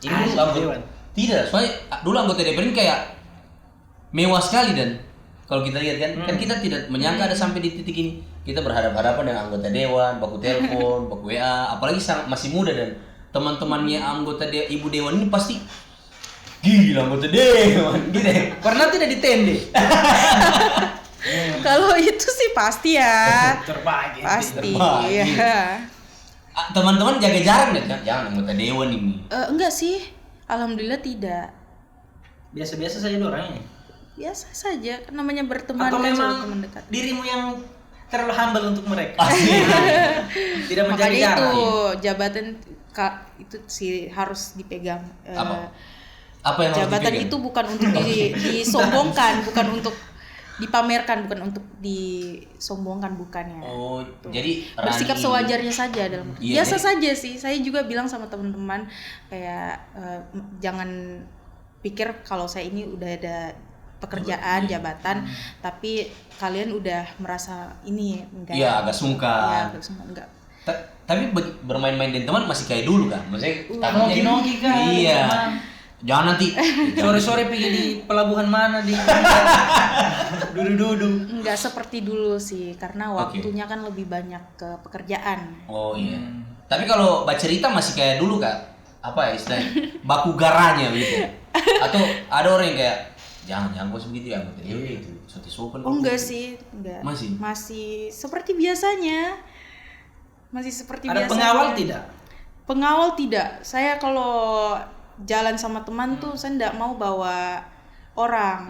Ini dulu anggota
Dewan.
Tidak, soalnya dulu anggota DPR ini kayak mewah sekali dan kalau kita lihat kan kita tidak menyangka ada sampai di titik ini. Kita berhadapan-hadapan dengan anggota dewan, baku telepon, baku WA, apalagi masih muda dan teman-temannya anggota Ibu Dewan ini pasti gila anggota dewan gitu.
Pernah tidak di tende?
Kalau itu sih pasti ya.
Terbagi.
Pasti.
Terbagi.
Ya.
Teman-teman jaga jarak nih, jangan anggota dewan ini.
Enggak sih. Alhamdulillah tidak.
Biasa-biasa saja orangnya.
Biasa saja, kan namanya berteman
Atau
kan
memang
sudah teman dekat.
dirimu yang terlalu humble untuk mereka.
Asik.
Tidak menjadi
Makanya itu
jarak.
jabatan itu sih harus dipegang.
Apa yang harus
Jabatan
dipegang?
itu bukan untuk disombongkan, bukan untuk dipamerkan, bukan untuk disombongkan, bukannya.
Oh, jadi
Bersikap
Rani
sewajarnya saja dalam
Iya,
biasa
jadi-
saja sih. Saya juga bilang sama teman-teman kayak jangan pikir kalau saya ini udah ada pekerjaan, jabatan, tapi kalian udah merasa ini enggak.
Iya, agak sungkan.
Iya, agak sungkan, enggak.
Tapi bermain-main dengan teman masih kayak dulu kan? Maksudnya takutnya
Nogi-nogi kan.
Iya.
teman.
Jangan nanti
Sore-sore pergi di pelabuhan mana di dudu-dudu.
Enggak seperti dulu sih, karena
Oke.
waktunya kan lebih banyak ke pekerjaan.
Oh iya. Tapi kalau baca cerita masih kayak dulu Kak. Apa ya istilahnya? Baku garanya gitu. Atau ada orang yang kayak jangan bos begitu ya anggota dewan itu. Sopan.
Oh enggak sih, enggak.
Masih
seperti biasanya. Masih seperti
Ada
biasanya.
pengawal tidak?
Pengawal tidak. Saya kalau jalan sama teman tuh saya enggak mau bawa orang.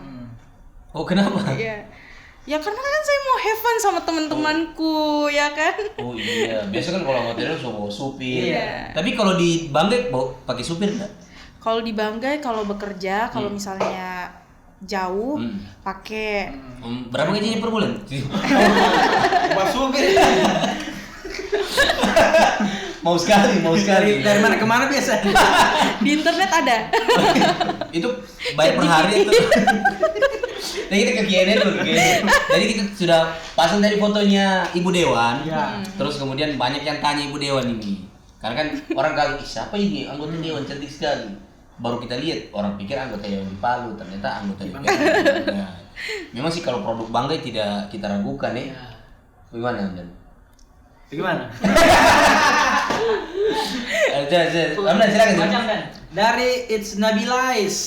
Oh kenapa?
Iya. Ya karena kan saya mau have fun sama teman-temanku, ya kan?
Oh iya, biasa kan kalau anggota dewan suka bawa supir.
Iya.
Tapi kalau di Banggai bawa pakai supir enggak?
Kalau di Banggai kalau bekerja, kalau misalnya jauh pakai
Berapa gajinya per bulan?
Bawa supir.
mau sekali.
Dari mana ke mana biasa?
di internet ada.
Itu bayar per hari itu. Nah kita ke Kiene dulu, Jadi kita sudah pasang dari fotonya Ibu Dewan.
Iya.
Terus kemudian banyak yang tanya Ibu Dewan ini. Karena kan orang kali, siapa ini anggota Dewan cantik sekali. Baru kita lihat, orang pikir anggota Dewan di Palu, ternyata anggota Dewan. Nah, memang sih kalau produk Banggai tidak kita ragukan ya. Bagaimana Amdan?
Bagaimana?
Silakan.
Dari It's Nabilais.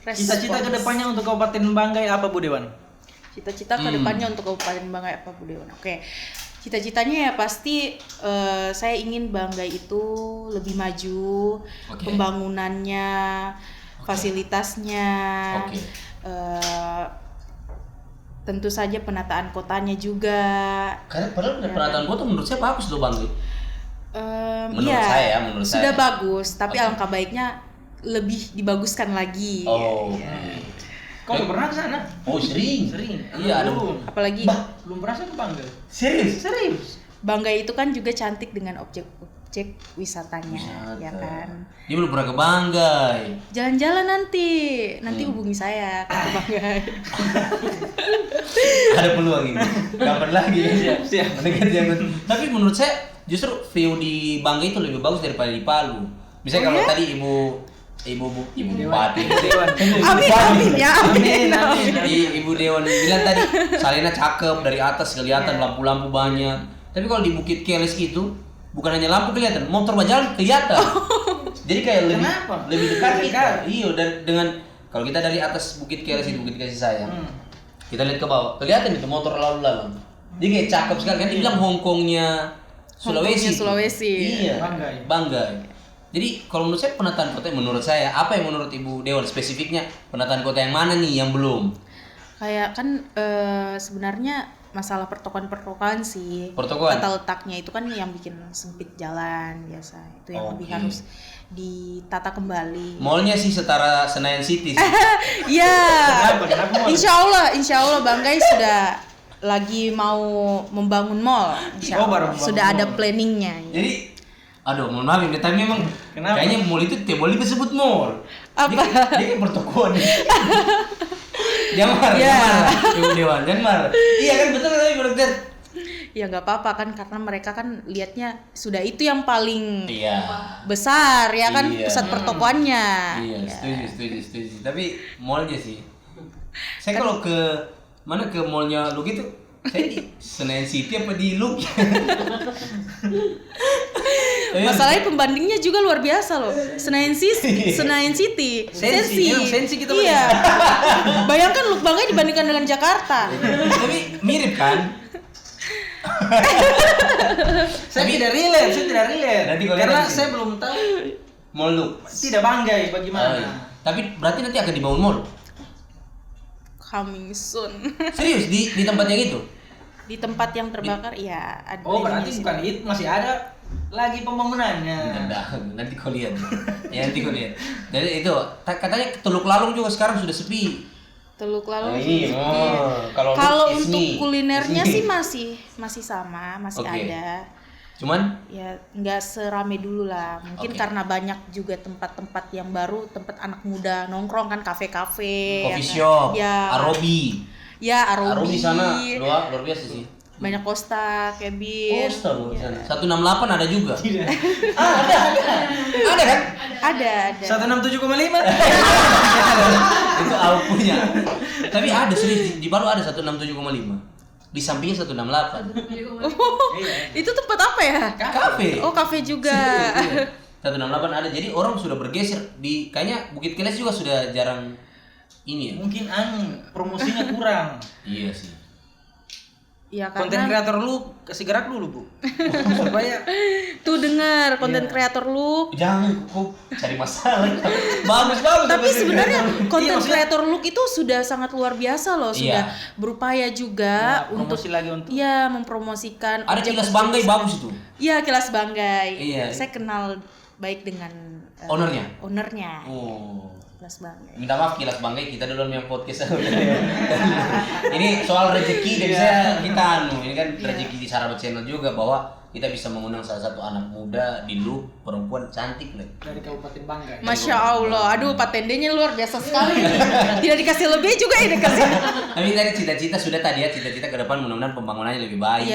Cita-cita
Respons.
kedepannya untuk Kabupaten Banggai apa Bu Dewan?
Cita-cita ke depannya untuk Kabupaten Banggai apa Bu Dewan? Oke. Cita-citanya ya pasti saya ingin Banggai itu lebih maju,
Oke.
pembangunannya, fasilitasnya,
Oke.
tentu saja penataan kotanya juga.
Karena padahal penataan kota menurut saya bagus loh Banggai. Menurut
Iya,
saya.
sudah bagus, tapi
Oke.
alangkah baiknya lebih dibaguskan lagi.
Oh.
Kau udah pernah ke sana?
Oh sering. Iya ada.
Belum.
Apalagi
Belum pernah saya ke Banggai.
Serius?
Banggai itu kan juga cantik dengan objek wisatanya, ya kan.
Dia belum pernah ke Banggai.
Jalan-jalan nanti hubungi saya ke Banggai.
Ada peluang ini. Kapan lagi?
Siap.
Tapi menurut saya justru view di Banggai itu lebih bagus daripada di Palu. Misalnya kalau tadi ibu bupati,
Amin ya, amin.
Ibu Dewan bilang tadi Salena cakep dari atas kelihatan lampu-lampu banyak. Tapi kalau di Bukit Keles itu bukan hanya lampu kelihatan, motor berjalan kelihatan. Jadi kayak lebih dekat kita. Iya, dan dengan kalau kita dari atas Bukit Keles itu Bukit Kasih Sayang, kita lihat ke bawah kelihatan itu motor lalu-lalu. Dia kayak cakep sekali kan dibilang Hongkongnya
Sulawesi.
Iya. Banggai. Jadi kalau menurut saya penataan kota, menurut saya apa yang menurut Ibu Dewan spesifiknya penataan kota yang mana nih yang belum?
Kayak kan sebenarnya masalah pertokoan sih.
Pertokoan?
Tata letaknya itu kan yang bikin sempit jalan biasa. Itu yang lebih harus ditata kembali.
Mallnya sih setara Senayan City sih.
Iya.
Kenapa mall?
Insya Allah Banggai sudah lagi mau membangun mall. Insya Allah.
baru membangun
Sudah ada
mall.
planningnya.
Jadi, aduh mohon maaf ini tapi memang
Kenapa?
kayaknya mall itu tidak boleh disebut mall.
Apa?
Dia kayak pertokoan. Jangan marah,
Ya.
jangan marah. Ibu Dewan, jangan marah. Iya kan betul tadi dokter.
Ya nggak apa-apa kan karena mereka kan lihatnya sudah itu yang paling
Iya.
besar ya kan
Iya.
pusat pertokoannya.
Iya,
Ya.
setuju. Tapi mallnya sih. Saya kalau ke mana ke mallnya lu gitu, saya di Senayan City apa di Look?
Masalahnya pembandingnya juga luar biasa loh. Senayan City.
Sensi kita
Iya. Bayangkan Look Banggai dibandingkan dengan Jakarta.
Tapi mirip kan?
Saya tidak relate.
Nanti kalau
Karena
lihat
saya belum tahu
Mall Look.
tidak Banggai
Oh,
bagaimana.
iya. Tapi berarti nanti akan dibangun mall.
Coming soon.
Serius di tempat yang itu?
Di tempat yang terbakar ya ada.
Oh, berarti bukan itu, masih ada lagi pembangunannya.
Nanti kau lihat. Ya nanti kau lihat. Jadi itu katanya Teluk Lalung juga sekarang sudah sepi.
Teluk Lalung.
Kalau
untuk kulinernya sih masih sama, masih ada.
Cuman
ya nggak serame dulu lah. Mungkin karena banyak juga tempat-tempat yang baru, tempat anak muda nongkrong kan, kafe-kafe,
coffee shop,
ya.
Arobi.
Ya, Arobi
sana luar biasa sih.
Banyak Costa, Kevin.
Costa loh sana. 168 ada juga. Ada. Ada kan?
Ada.
167,5.
Itu aku punya. Tapi ada serius di Palu ada 167,5. Di sampingnya 168.
Itu tempat apa ya?
Kafe.
Oh, kafe juga.
168 ada. Jadi orang sudah bergeser di kayaknya Bukit Keles juga sudah jarang ini ya.
Mungkin promosinya kurang.
Iya sih.
Ya,
Konten kreator lu kasih gerak dulu, Bu. Supaya
tuh dengar konten kreator lu.
Jangan kok cari masalah. Bagus.
Tapi sebenarnya konten kreator lu itu sudah sangat luar biasa loh, sudah berupaya juga untuk mempromosikan.
Ada Kilas Banggai bagus itu.
Iya, Kilas Banggai.
Iya.
Saya kenal baik dengan ownernya.
Oh.
Kilas Banggai.
Minta maaf Kilas Banggai, kita duluan yang podcast. Ini soal rezeki dari saya ini kan rezeki di Sarabat Channel juga bahwa kita bisa mengundang salah satu anak muda di Lu, perempuan cantik nih.
Dari Kabupaten Banggai.
Masya Allah, aduh patendenya luar biasa sekali. Tidak dikasih lebih juga ya dikasih.
Tapi tadi cita-cita ke depan mudah-mudahan pembangunannya lebih baik.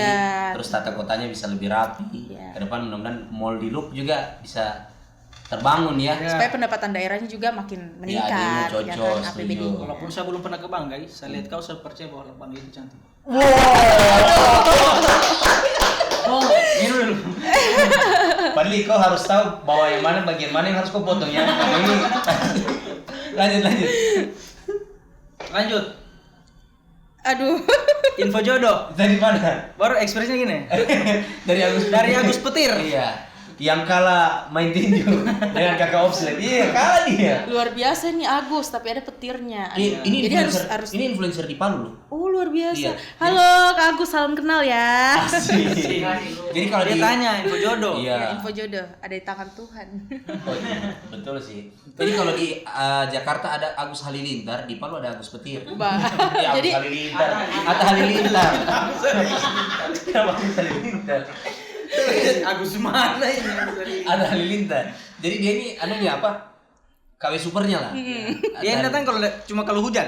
Terus tata kotanya bisa lebih rapi. Ke depan mudah-mudahan mall di Lu juga bisa terbangun ya.
Supaya pendapatan daerahnya juga makin meningkat.
Ya kan APBD-nya.
Walaupun saya belum pernah ke Banggai, saya lihat kau saya percaya bahwa Banggai itu cantik. Oh, ini dulu.
Padahal kau harus tahu bahwa yang mana bagian mana yang harus kau potong ya. Ini lanjut.
Aduh.
Info jodoh.
Dari mana?
Baru ekspresinya gini.
Dari
Agus Petir.
Iya. Yang kalah main tinju dengan kakak offset. Iya, kalah dia.
Luar biasa nih Agus, tapi ada petirnya.
Ini
jadi
harus ini influencer di Palu loh.
Oh, luar biasa.
Iya.
Halo Kak Agus, salam kenal ya.
Asik. Jadi kalau
dia tanya info jodoh.
Iya.
Info jodoh ada di tangan Tuhan.
Oh, iya. Betul sih. Jadi kalau di Jakarta ada Agus Halilintar, di Palu ada Agus Petir.
Ya,
jadi Agus Halilintar. Atta Halilintar. Agus Halilintar.
Agus mana ini?
Ada Halilintar. Jadi dia ini anunya apa? KW supernya lah.
Dia yang datang cuma kalau hujan.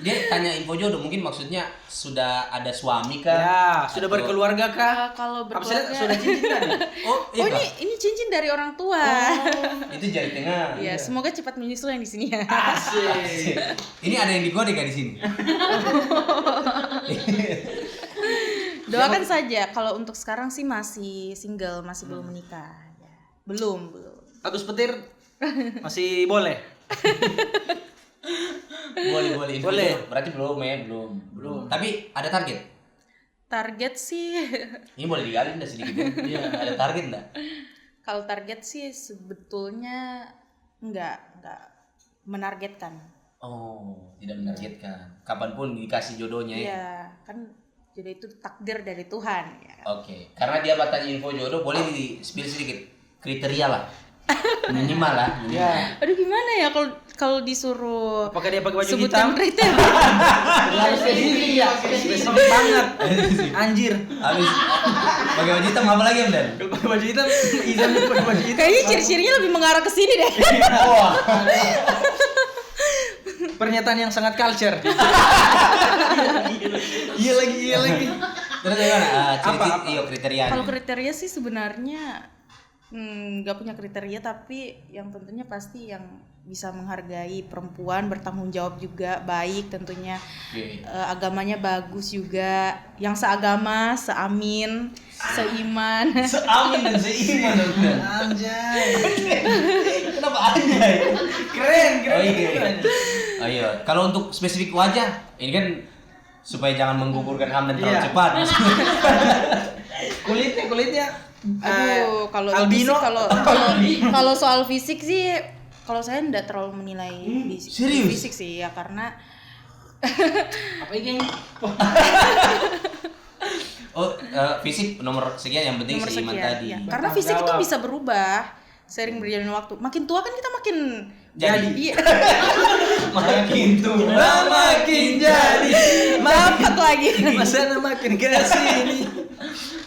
Dia tanya info jodoh, mungkin maksudnya sudah ada suami kah?
Ya, sudah berkeluarga kah?
Kalau berkeluarga
sudah cincin kan?
Oh, ini cincin dari orang tua.
Itu jari tengah.
Ya, semoga cepat menyusul yang di sini ya.
Asik.
Ini ada yang digodek di sini.
Doakan saja, kalau untuk sekarang sih masih single, masih belum menikah. Ya. Belum.
Agus Petir masih boleh.
Boleh. Berarti belum. Tapi ada target.
Target sih.
Ini boleh digali enggak sedikit ya? Iya, ada target enggak?
Kalau target sih sebetulnya enggak menargetkan.
Oh, tidak menargetkan. Kapanpun dikasih jodohnya ya.
Iya, kan jodoh itu takdir dari Tuhan ya.
Oke. Karena dia tanya info jodoh, boleh di-spill sedikit kriteria lah. Minimal lah.
Iya.
Aduh gimana ya kalau disuruh.
Apakah dia pakai baju
sebutan
hitam?
kriteria.
Spesifik banget. Anjir.
Habis pakai baju hitam apa lagi Om Dan?
Kalau pakai baju hitam, Izan pakai baju hitam.
Kayaknya ciri-cirinya lebih mengarah ke sini deh.
Wah.
Pernyataan yang sangat culture. Iya lagi.
Terus gimana? Kriterianya.
Kalau kriteria sih sebenarnya nggak punya kriteria, tapi yang tentunya pasti yang bisa menghargai perempuan, bertanggung jawab juga, baik tentunya. Agamanya bagus juga, yang seagama, seamin, seiman.
Seamin dan seiman.
Anjay.
Kenapa anjay?
Keren.
Oh iya. Kalau untuk spesifik wajah, ini kan supaya jangan menggugurkan Hamdan terlalu cepat.
Kulitnya
aduh, kalau
albino.
Kalau soal fisik sih, kalau saya enggak terlalu menilai fisik sih ya, karena
Apa ini?
Oh, fisik nomor sekian yang penting
Nomor
seiman
sekian,
tadi.
ya. Karena fisik itu
Jawab.
bisa berubah sering berjalannya waktu. Makin tua kan kita makin
Jadi.
Iya.
Makin tua makin jadi.
Mampet lagi.
Masa makin kesini.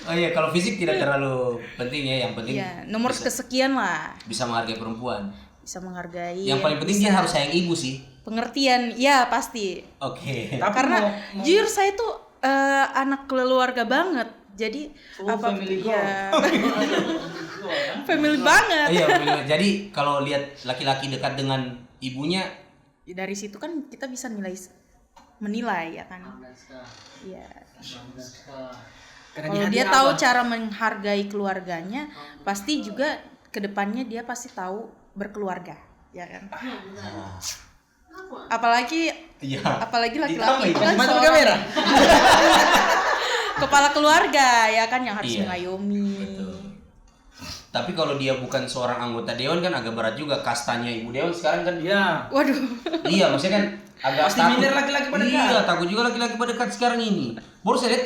Oh iya, kalau fisik tidak terlalu penting ya, yang penting
Iya, nomor kesekian lah.
bisa menghargai perempuan.
Bisa menghargai.
Yang paling penting dia harus sayang ibu sih.
Pengertian, ya pasti.
Oke.
Tapi
Karena
mau-
jujur saya tuh anak keluarga banget. Jadi
family goal.
ya, family banget.
Iya, bener. Jadi kalau lihat laki-laki dekat dengan ibunya,
Dari situ kan kita bisa menilai ya kan. Iya.
Karena
Kalau
di
dia
hati
tahu
apa?
cara menghargai keluarganya, pasti juga kedepannya dia pasti tahu berkeluarga, ya kan? Apalagi
iya.
laki-laki itu kan
Mata
seorang
kamera.
kepala keluarga ya kan yang harus
Iya,
mengayomi.
betul. Tapi kalau dia bukan seorang anggota dewan kan agak berat juga kastanya ibu dewan sekarang kan.
Iya.
Waduh.
Iya, maksudnya kan agak
Pasti minder laki-laki pada
Iya,
dekat.
takut juga laki-laki pada dekat sekarang ini. Baru saya lihat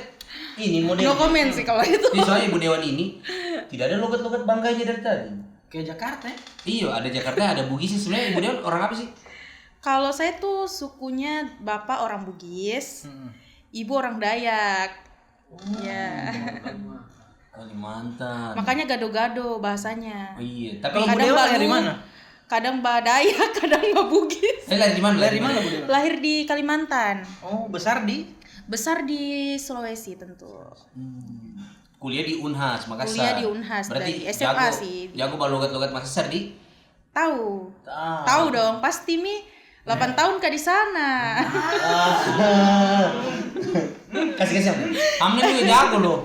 ini model.
No comment sih kalau itu.
Ini soalnya ibu dewan ini tidak ada logat-logat bangkainya dari tadi.
Kayak Jakarta ya.
Iya, ada Jakarta, ada Bugis sih. Sebenarnya ibu dewan orang apa sih?
Kalau saya tuh sukunya bapak orang Bugis, ibu orang Dayak. Ya.
Kalimantan.
Makanya gado-gado bahasanya.
Oh iya, tapi
Kalau
Kadang
Budewa
Balu,
dari mana?
Kadang Dayak, kadang Bugis.
lahir di mana?
Dari mana Budewa?
Lahir di Kalimantan,
Oh, besar di
besar di Sulawesi tentu.
Kuliah di Unhas, Makassar.
Kuliah di Unhas,
Berarti
dari SMA
jago,
sih.
Jago logat-logat Makassar di?
Tahu. Tahu dong, pasti Mi 8 tahun kah di sana.
Kasih apa? Amin juga jago loh.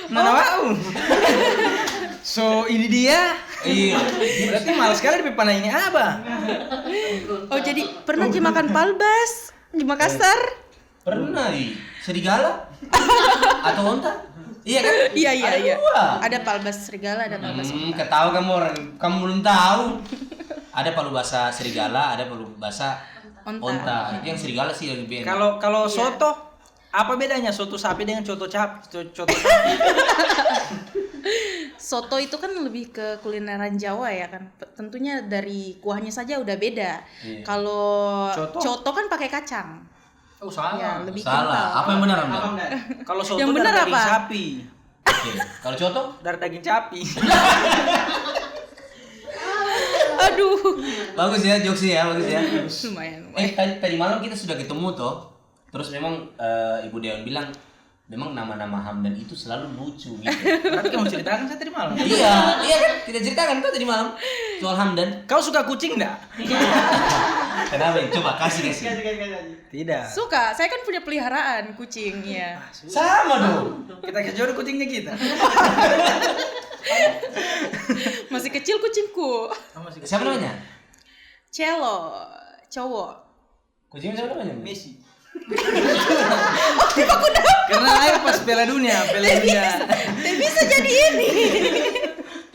mana mau? So ini dia.
Iya.
Berarti malas sekali di panah ini apa?
Oh, jadi pernah makan palbas di Makassar?
Pernah di serigala atau onta? Iya kan?
Iya.
Ada dua.
Ada palbas serigala, ada palbas onta.
Ketahu kamu orang, kamu belum tahu. Ada palu basah serigala, ada palu basah onta. Itu yang serigala sih lebih enak.
Kalau soto apa bedanya soto sapi dengan soto coto sapi?
Soto itu kan lebih ke kulineran Jawa ya kan. Tentunya dari kuahnya saja udah beda.
Iya.
Kalau
Coto?
coto kan pakai kacang.
Oh salah.
Ya, lebih
Salah.
kental.
Apa yang benar Anda?
Kalau soto
Yang
dari
benar
daging
apa?
sapi.
Oke. Kalau coto?
Dari daging sapi.
Aduh.
Bagus ya, jokesnya ya, bagus ya.
Lumayan.
Tadi malam kita sudah ketemu toh. Terus memang Ibu Dewan bilang memang nama-nama Hamdan itu selalu lucu gitu.
Berarti kamu ceritakan saya tadi malam.
Iya kan? Kita ceritakan tuh tadi malam soal Hamdan.
Kau suka kucing enggak?
Kenapa? Coba kasih.
Tidak.
Suka, saya kan punya peliharaan kucing ya.
Sama dong.
Kita kejar kucingnya kita.
Masih kecil kucingku.
Siapa namanya?
Cello, cowok.
Kucingnya siapa namanya?
Messi. Karena lahir pas Piala Dunia.
Dan bisa jadi ini.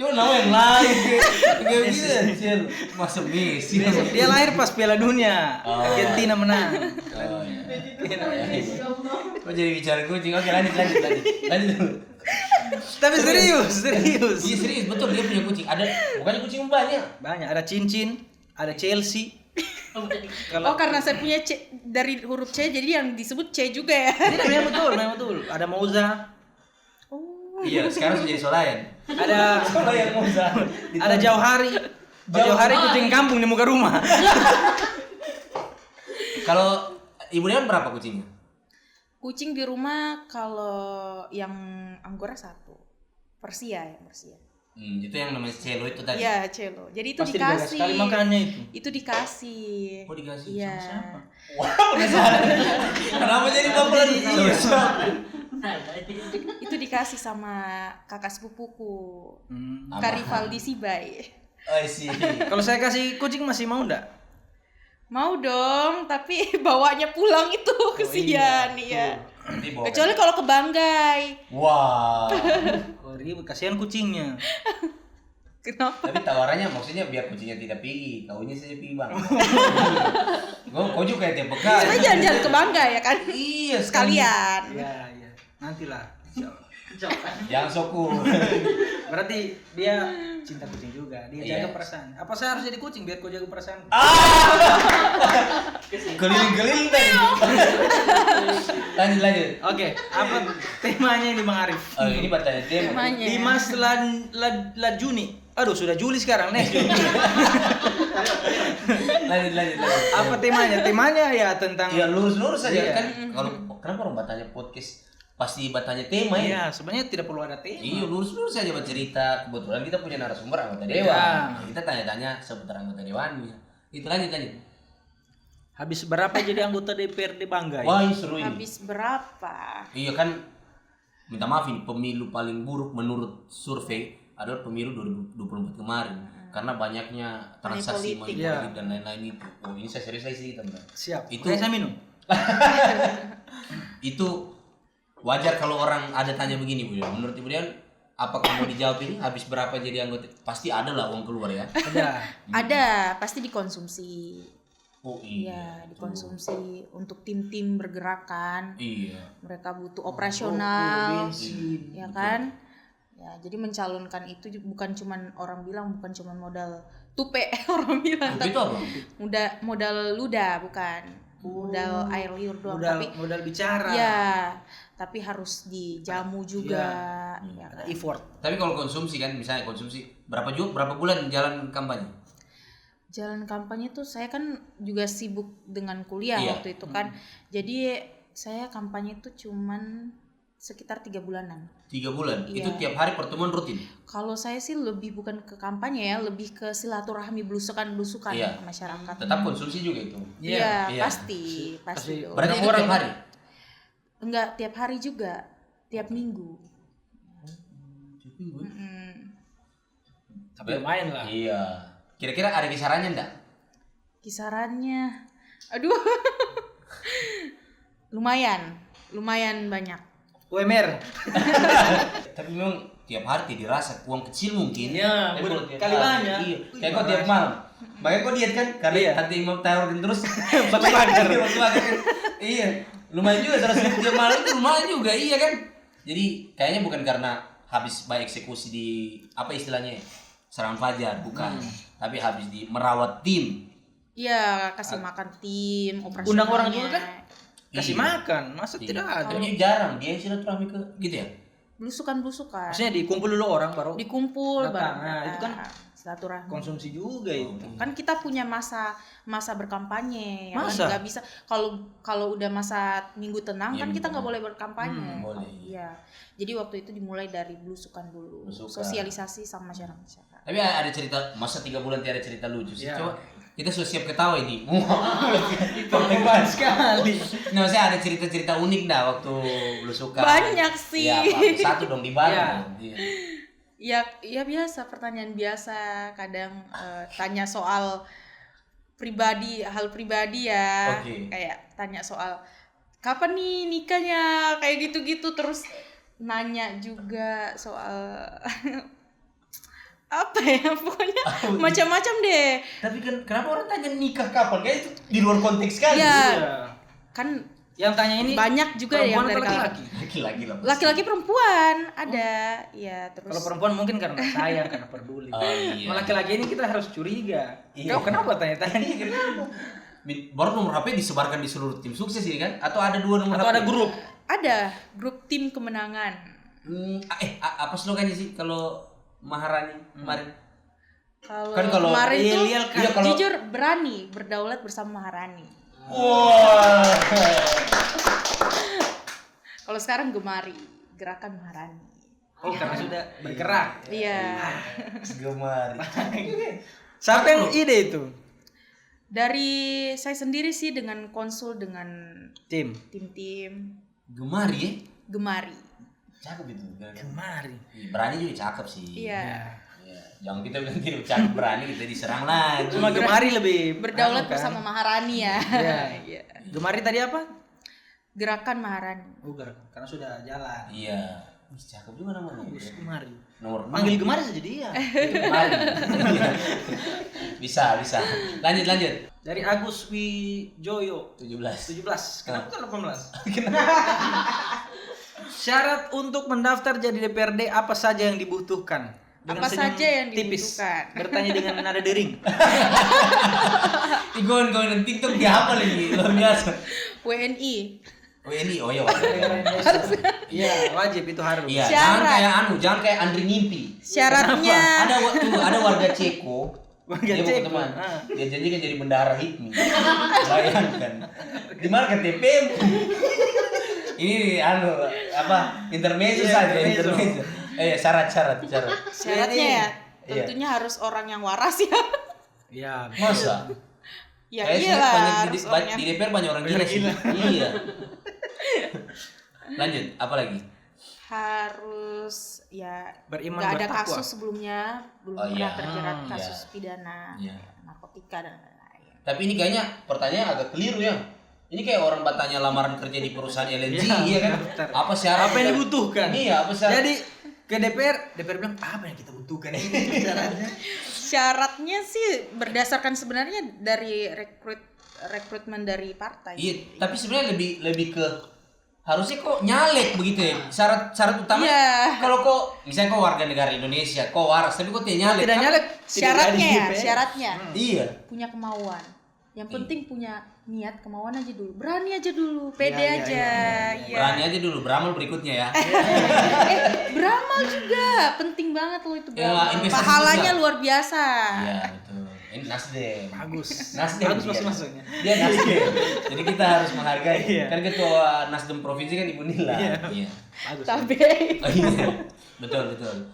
Cuma nama yang lain kayak gitu. Masuk Messi.
Dia lahir pas Piala Dunia.
Oh.
Argentina menang.
Oh, iya. Kok jadi bicara kucing? Oke, lanjut. Lanjut.
Tapi serius.
Iya serius, betul dia punya kucing. Ada bukannya kucing banyak.
Banyak, ada cincin, ada Chelsea.
Oh, karena saya punya C dari huruf C jadi yang disebut C juga ya.
Tidak, memang betul. Ada Moza,
Oh.
Iya, sekarang sudah jadi Solayan.
ada
Solayan Moza.
ada Jauhari. Jauhari kucing kampung di muka rumah.
Kalau Ibu Dewan berapa kucingnya?
Kucing di rumah kalau yang Anggora 1. Persia.
Itu yang namanya Celo itu tadi.
Iya, Cello. Jadi itu
Pasti digagas
dikasih.
sekali makannya itu.
Itu dikasih.
Oh, dikasih
Iya.
sama siapa? Wah, penasaran. Kenapa jadi bapak
Itu dikasih sama kakak sepupuku.
Apa?
Kak Rivaldi Sibai.
Oh, sih.
Kalau saya kasih kucing masih mau enggak?
Mau dong, tapi bawanya pulang itu kesian iya.
Nanti bawa.
Kecuali kalau ke Banggai.
Wah.
Oh, ribet, kasihan kucingnya.
Kenapa?
Tapi tawarannya maksudnya biar kucingnya tidak pergi, kaunya saja pergi bang. Kau juga kayak tiap pekan.
Kita jalan-jalan ke Bangga ya kan?
Iya
Sekalian.
Iya. Nantilah.
Jangan soku.
Berarti dia cinta kucing juga. Dia jaga perasaan. Apa saya harus jadi kucing biar kau jaga perasaan?
Keliling-keliling tadi. Lanjut.
Oke, apa temanya ini Bang Arif?
Ini bertanya tema.
Temanya.
5 Juni. Aduh, sudah Juli sekarang nih.
Lanjut.
Apa temanya? Temanya ya tentang
Ya lurus-lurus aja
Iya.
kan. Kalau kenapa orang bertanya podcast pasti bertanya tema ya?
Iya, sebenarnya tidak perlu ada tema.
Iya lurus-lurus aja bercerita. Kebetulan kita punya narasumber anggota dewan.
Iya.
Kita tanya-tanya seputar anggota dewannya. Itu lanjut.
Habis berapa jadi anggota DPRD Bangga?
Wah ini seru ini.
Habis berapa?
Iya kan, minta maaf ini pemilu paling buruk menurut survei adalah pemilu 2024 kemarin. Karena banyaknya transaksi
politik.
politik dan lain-lain itu. Oh ini saya serius lagi teman.
Siap.
Itu-
Oke, saya minum.
Itu wajar kalau orang ada tanya begini Bu. Menurut Ibu Dian, apakah mau dijawab ini habis berapa jadi anggota? Pasti ada lah uang keluar ya.
Ada.
Ada, pasti dikonsumsi.
Oh
Iya, dikonsumsi untuk tim-tim bergerakan.
Iya.
Mereka butuh operasional,
bensin.
ya kan? Ya, jadi mencalonkan itu bukan cuman orang bilang bukan cuman modal tupe orang bilang,
Itu apa?
modal ludah bukan, modal air liur doang, tapi
Modal bicara.
ya, tapi harus dijamu juga, ya
Ada
kan?
effort.
Tapi kalau konsumsi kan, misalnya konsumsi berapa bulan jalan kampanye?
Jalan kampanye tuh saya kan juga sibuk dengan kuliah
Iya.
waktu itu kan, jadi saya kampanye tuh cuman sekitar 3 bulanan.
3 bulan.
Iya.
Itu tiap hari pertemuan rutin.
Kalau saya sih lebih bukan ke kampanye ya, lebih ke silaturahmi belusukan
Iya.
ke masyarakat.
Tetap konsumsi juga itu.
Iya,
Iya.
pasti dong.
Berarti itu tiap hari.
Enggak tiap hari juga, tiap minggu.
Tapi lumayan lah.
Iya. Kira-kira ada kisarannya enggak?
Kisarannya, aduh, lumayan banyak.
UMR.
Tapi memang tiap hari dirasa uang kecil mungkin.
Iya,
Tapi kalau tiap
kali
hari,
banyak.
Iya. Kayak kok tiap malam. Makanya kok diet kan? Karena
Iya.
tante Imam tawarin terus.
Batu pagar.
Batu pagar kan? Iya. Lumayan juga 100.000 tiap malam itu lumayan juga, iya kan? Jadi kayaknya bukan karena habis baik eksekusi di apa istilahnya serangan fajar, bukan. Tapi habis di merawat tim.
Iya, kasih makan tim, operasionalnya.
Undang orang juga kan? Kasih
Iya.
makan, masa
Iya.
tidak ada?
Tapi jarang dia silaturahmi ke gitu ya.
Belusukan.
Maksudnya dikumpul dulu orang baru
Dikumpul
Datang.
bareng.
Nah, itu kan
silaturahmi.
konsumsi juga itu.
Kan kita punya masa berkampanye ya
Masa?
kan nggak bisa kalau udah masa minggu tenang
Iya,
kan kita nggak
betul.
boleh berkampanye.
Boleh.
Iya. Jadi waktu itu dimulai dari belusukan dulu,
Belusukan.
sosialisasi sama masyarakat.
Tapi ada cerita masa 3 bulan tiada cerita lucu sih.
Iya.
Coba kita sudah siap ketawa ini.
Hebat sekali.
Nah, saya ada cerita-cerita unik dah waktu belusukan.
Banyak sih.
Ya, Pak. Satu dong di Bali.
Iya.
Iya.
Ya biasa, pertanyaan biasa, kadang tanya soal pribadi, hal pribadi ya.
Oke.
Kayak tanya soal kapan nih nikahnya, kayak gitu-gitu, terus nanya juga soal apa ya, pokoknya macam-macam deh.
Tapi kan kenapa orang tanya nikah kapan? Kayak itu di luar konteks sekali.
Iya.
Iya.
Kan
Yang tanya ini
banyak juga yang
perempuan
dari
atau
kalangan
laki-laki?
Laki-laki lah. pasti.
laki-laki perempuan ada, ya terus.
Kalau perempuan mungkin karena sayang, karena peduli.
Oh, iya.
Kalau laki-laki ini kita harus curiga.
Iya.
Kau kenapa tanya-tanya?
Baru nomor HP disebarkan di seluruh tim sukses ini kan? Atau ada 2 nomor
Atau
HP?
ada grup?
Ada grup tim kemenangan.
Apa slogannya sih kalau Maharani kemarin?
Kalau
Kan kalau
kemarin tuh
Iya,
kalau-
jujur berani berdaulat bersama Maharani.
Wah.
Kalau sekarang Gemari, gerakan Maharani.
Oh, karena sudah bergerak.
Iya.
Gemar.
Siapa yang ide itu?
Dari saya sendiri sih dengan konsul dengan
Tim.
tim-tim
Gemar ya?
Gemari.
Cakep itu.
Kemari.
Berani juga cakep sih.
Iya.
Iya. Jangan kita bilang tidak cakep berani kita diserang lagi.
Cuma Gemari lebih
Berdaulat
anu kan?
bersama Maharani ya.
Iya.
Iya.
Gemari tadi apa?
Gerakan Maharani.
Karena sudah jalan.
Iya. Cakep juga namanya.
Agus Gemari.
Nomor
Panggil Gemari saja dia.
Gemari. Bisa. Lanjut.
Dari Agus Wijoyo
17.
17. Kenapa kan 18? Syarat untuk mendaftar jadi DPRD apa saja yang dibutuhkan? Dengan
Apa
senyum
saja yang
tipis,
dibutuhkan?
bertanya dengan nada dering.
Kawan TikTok dia apa lagi? Luar biasa.
WNI.
WNI, oh iya.
Iya, wajib itu harus.
Iya,
Syarat.
jangan kayak Andri Ngimpi.
Syaratnya
Ada warga Ceko.
Warga
dia
Ceko,
teman.
ah.
Dia janjikan jadi bendahara HIPMI. Bayangkan. Di mana KTP? Ini intermezzo
Iya,
saja,
intermezzo.
intermezzo. Syarat.
syaratnya ya
Iya.
tentunya harus orang yang waras ya.
Iya.
Masa?
Ya
Kayaknya
iyalah
banyak
harus orang
di
yang
DPR banyak orang gila sih. Iya. Lanjut, apa lagi?
harus ya
Beriman
nggak ada
bertakwa.
kasus sebelumnya, belum
Oh,
pernah
iya.
terjerat
Iya.
kasus pidana
Iya.
narkotika dan lain-lain.
Tapi ini kayaknya pertanyaan agak keliru ya. Ini kayak orang bertanya lamaran kerja di perusahaan LNG,
Iya,
iya kan?
benar.
Apa syarat?
Apa yang dibutuhkan?
Iya, apa syarat?
Jadi ke DPR bilang apa yang kita butuhkan ini syaratnya?
Syaratnya sih berdasarkan sebenarnya dari rekrutmen dari partai.
Iya, tapi sebenarnya lebih ke harusnya kok nyalek begitu ya. Syarat utama
Iya.
kalau kok misalnya kok warga negara Indonesia, kok waras tapi kok tidak nyalek.
Tidak
kan?
nyalek.
Syaratnya
tidak
ya,
jadi DPR.
syaratnya
Iya.
punya kemauan. Yang
Iya.
penting punya niat, kemauan aja dulu. Berani aja dulu, pede
Iya,
aja. Iya.
Berani aja dulu, beramal berikutnya ya.
Beramal juga penting banget loh itu
Ya,
beramal.
investasi
Pahalanya
juga.
luar biasa.
Iya, betul. Ini Nasdem.
Bagus.
Nasdem.
Bagus
dia.
masuk-masuknya.
Dia Nasdem. Jadi kita harus menghargai.
Iya.
Kan ketua Nasdem provinsi kan Ibu Nila.
Iya.
Iya.
Bagus.
Tapi
Oh, iya. Betul.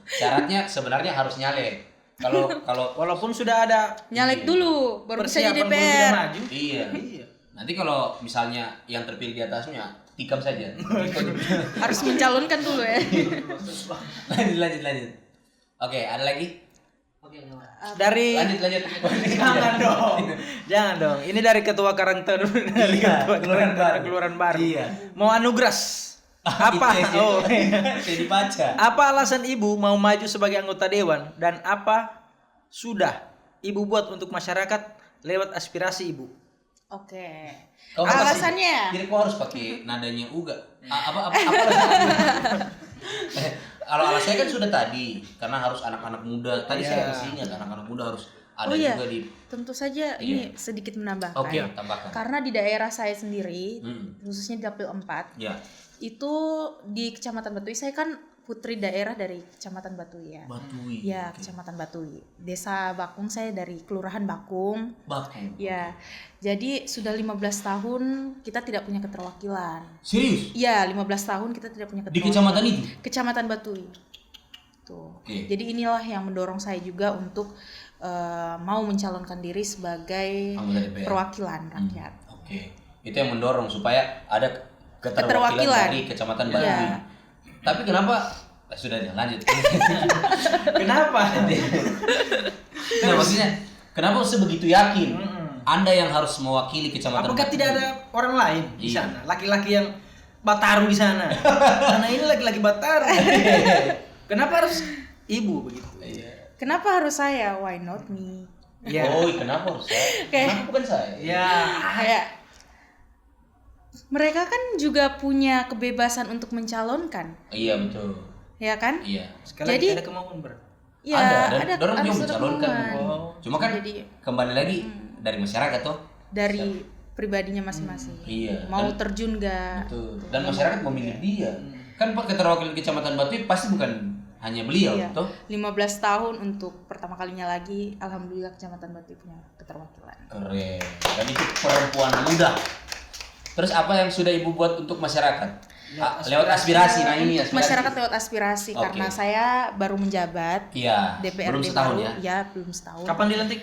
Syaratnya sebenarnya harus nyalek. Kalau
Walaupun sudah ada
nyalek dulu baru bisa jadi
persiapan belum
DPR.
tidak maju.
iya.
Iya.
Nanti kalau misalnya yang terpilih di atasnya tikam saja.
Harus mencalonkan dulu ya.
lanjut. Oke, ada lagi?
Dari
Lanjut.
Jangan dong. Ini dari ketua karakter dari
Iya,
ketua
Kelurahan Baru.
Kelurahan Baru.
Iya.
Mau anugras. Apa? Oh.
Saya dibaca.
Apa alasan ibu mau maju sebagai anggota dewan dan apa sudah ibu buat untuk masyarakat lewat aspirasi ibu?
Oke.
Kau
Alasannya?
Jadi kau harus pakai nadanya uga. Apa alasannya? Kalau alasannya kan sudah tadi, karena harus anak-anak muda. Tadi
Iya.
saya kasihnya anak-anak muda harus ada
Oh iya,
juga di.
tentu saja ini sedikit menambahkan.
Oke, tambahkan.
Karena di daerah saya sendiri,
Hmm.
khususnya di Dapil 4,
Ya.
itu di Kecamatan Batui, saya kan putri daerah dari Kecamatan Batui ya.
Batui.
Ya,
Oke.
Kecamatan Batui. Desa Bakung, saya dari Kelurahan Bakung.
Bakung.
Ya. Jadi sudah 15 tahun kita tidak punya keterwakilan.
Serius?
Iya, 15 tahun kita tidak punya
Di
keterwakilan.
kecamatan itu?
Kecamatan Batui. Tuh.
Oke.
Jadi inilah yang mendorong saya juga untuk mau mencalonkan diri sebagai
Anggota DPR.
perwakilan rakyat.
Oke. Itu yang mendorong supaya ada keterwakilan
Keterwakilan.
dari Kecamatan Batui.
Iya.
Tapi kenapa? Sudah deh, lanjut.
Kenapa?
Nah, maksudnya kenapa sebegitu yakin
Mm-mm.
Anda yang harus mewakili Kecamatan
Apakah
Batui?
tidak ada orang lain di
Iya.
sana? Laki-laki yang Bataru di sana. Karena ini laki-laki Bataru. Kenapa harus ibu begitu?
Iya.
Kenapa harus saya? Why not me?
Iya.
Oh, kenapa harus saya?
Kayak-
Kenapa bukan saya?
Ya.
Kayak mereka kan juga punya kebebasan untuk mencalonkan,
Iya, betul.
ya kan?
Iya.
Sekali
Jadi-
lagi ada kemauan ber.
Ya,
ada dorong
harus
juga
ada
mencalonkan.
kemauan.
Oh.
Cuma kan
Jadi-
kembali lagi dari masyarakat toh.
Dari pribadinya masing-masing.
Iya.
Mau
Dan-
terjun gak?
Betul. Dan masyarakat memilih dia. Kan Pak keterwakilan Kecamatan Batui pasti bukan hanya beliau,
Iya.
toh.
15 tahun untuk pertama kalinya lagi, alhamdulillah Kecamatan Batui punya keterwakilan.
Keren. Dan itu perempuan muda. Terus apa yang sudah Ibu buat untuk masyarakat? Lewat aspirasi. Nah, ini
Untuk
aspirasi.
masyarakat lewat aspirasi.
Oke.
Karena saya baru menjabat
Iya.
DPRD
belum setahun
baru,
ya.
belum setahun.
Kapan dilantik?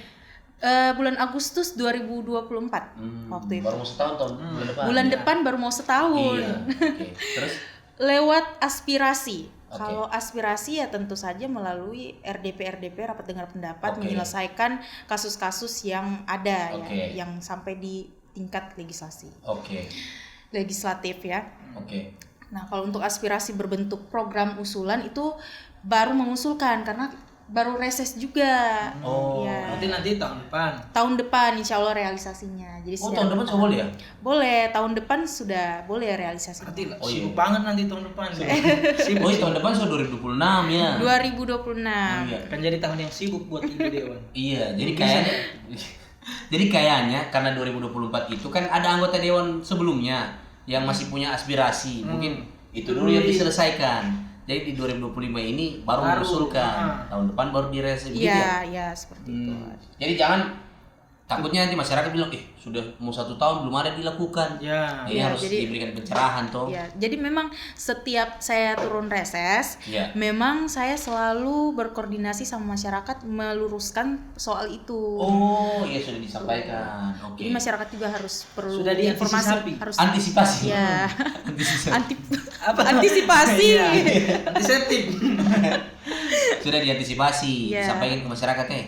Bulan Agustus 2024 waktu itu.
Baru mau setahun tahun bulan depan.
Bulan
ya.
depan baru mau setahun.
Iya. Oke. Terus
Lewat aspirasi.
Oke.
Kalau aspirasi ya tentu saja melalui RDP rapat dengar pendapat,
Oke.
menyelesaikan kasus-kasus yang ada
Oke.
ya, yang sampai di tingkat legislatif
oke.
ya.
Oke.
Nah, kalau untuk aspirasi berbentuk program usulan itu baru mengusulkan karena baru reses juga.
Oh,
ya.
Nanti tahun depan.
Tahun depan insya Allah realisasinya. Jadi
tahun depan sudah boleh ya?
Boleh, tahun depan sudah boleh realisasinya.
Berarti sibuk banget nanti tahun depan.
Sibuk. Tahun depan sudah 2026 ya.
2026.
Iya.
Akan jadi tahun yang sibuk buat Ibu Dewan.
Iya, jadi kayaknya karena 2024 itu kan ada anggota dewan sebelumnya yang masih punya aspirasi. Mungkin itu dulu yang diselesaikan. Jadi di 2025 ini baru mengusulkan. Tahun depan baru direses begitu ya?
Iya, seperti itu.
Jadi jangan takutnya nanti masyarakat bilang, sudah mau 1 tahun belum ada dilakukan. Ini harus diberikan pencerahan toh.
Ya, jadi memang setiap saya turun reses, memang saya selalu berkoordinasi sama masyarakat meluruskan soal itu.
Oh, iya sudah disampaikan. Oke.
Jadi masyarakat juga harus perlu
sudah
informasi, harus
antisipasi.
Ya.
Antisipasi. Antiseptik.
Sudah diantisipasi, disampaikan ke masyarakat ya.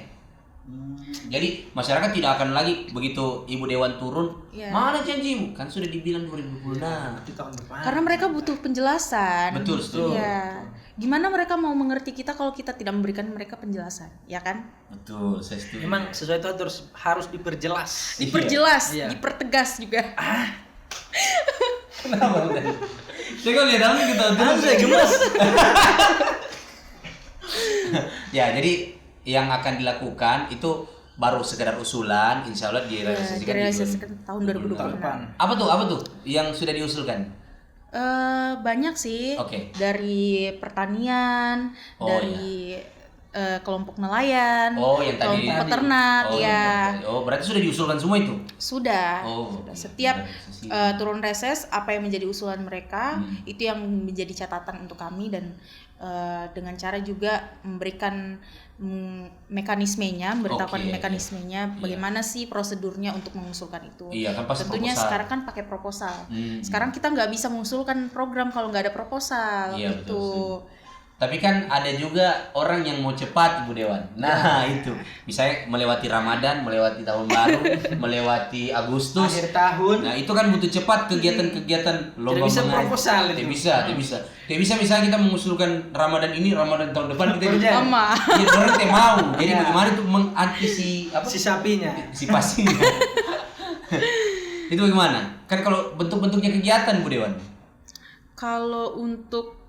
Jadi masyarakat tidak akan lagi begitu Ibu Dewan turun, mana janjimu? Kan sudah dibilang 2026.
Karena mereka butuh penjelasan.
Betul, betul.
Ya. Gimana mereka mau mengerti kita kalau kita tidak memberikan mereka penjelasan, ya kan?
Betul, saya setuju.
Memang sesuatu harus diperjelas.
Dipertegas juga.
Kenapa tadi? Saya kalau lihat dalamnya kita
saya gemas.
Ya, jadi yang akan dilakukan itu baru sekedar usulan, insya Allah direalisasikan di
tahun 2026.
Apa tuh yang sudah diusulkan?
Banyak sih. Dari pertanian, dari kelompok nelayan,
yang tadi
kelompok peternak,
berarti sudah diusulkan semua itu?
Sudah. Setiap turun reses apa yang menjadi usulan mereka itu yang menjadi catatan untuk kami dan dengan cara juga memberikan mekanismenya, memberitahukan mekanismenya, bagaimana sih prosedurnya untuk mengusulkan itu.
Kan
tentunya
proposal.
Sekarang kan pakai proposal. Sekarang kita nggak bisa mengusulkan program kalau nggak ada proposal. Gitu.
Betul. Tapi kan ada juga orang yang mau cepat, Ibu Dewan. Nah, itu. Misalnya melewati Ramadan, melewati tahun baru, melewati Agustus,
akhir tahun.
Nah, itu kan butuh cepat kegiatan-kegiatan lomba
mengaji. Tidak bisa proposal itu.
Tidak bisa misalnya kita mengusulkan Ramadan ini, Ramadan tahun depan kita
lama.
Iya, orang tidak mau. Jadi bagaimana itu
mengantisipasinya.
Itu bagaimana? Kan kalau bentuk-bentuknya kegiatan, Bu Dewan.
Kalau untuk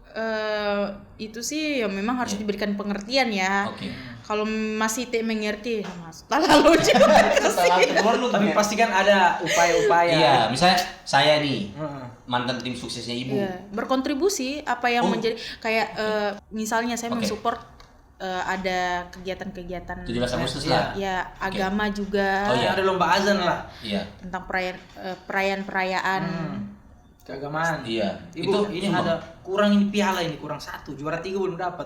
itu sih ya memang harus diberikan pengertian ya. Kalau masih tidak mengerti, lalu juga.
Tapi pasti kan ada upaya-upaya.
Iya, misalnya saya nih mantan tim suksesnya Ibu.
Berkontribusi apa yang menjadi kayak misalnya saya mensupport ada kegiatan-kegiatan
17 Agustus lah.
Ya, agama juga.
Ada lomba azan lah.
Tentang perayaan
keagamaan.
Itu
ini ada kurang ini piala ini kurang 1, juara 3 belum dapat.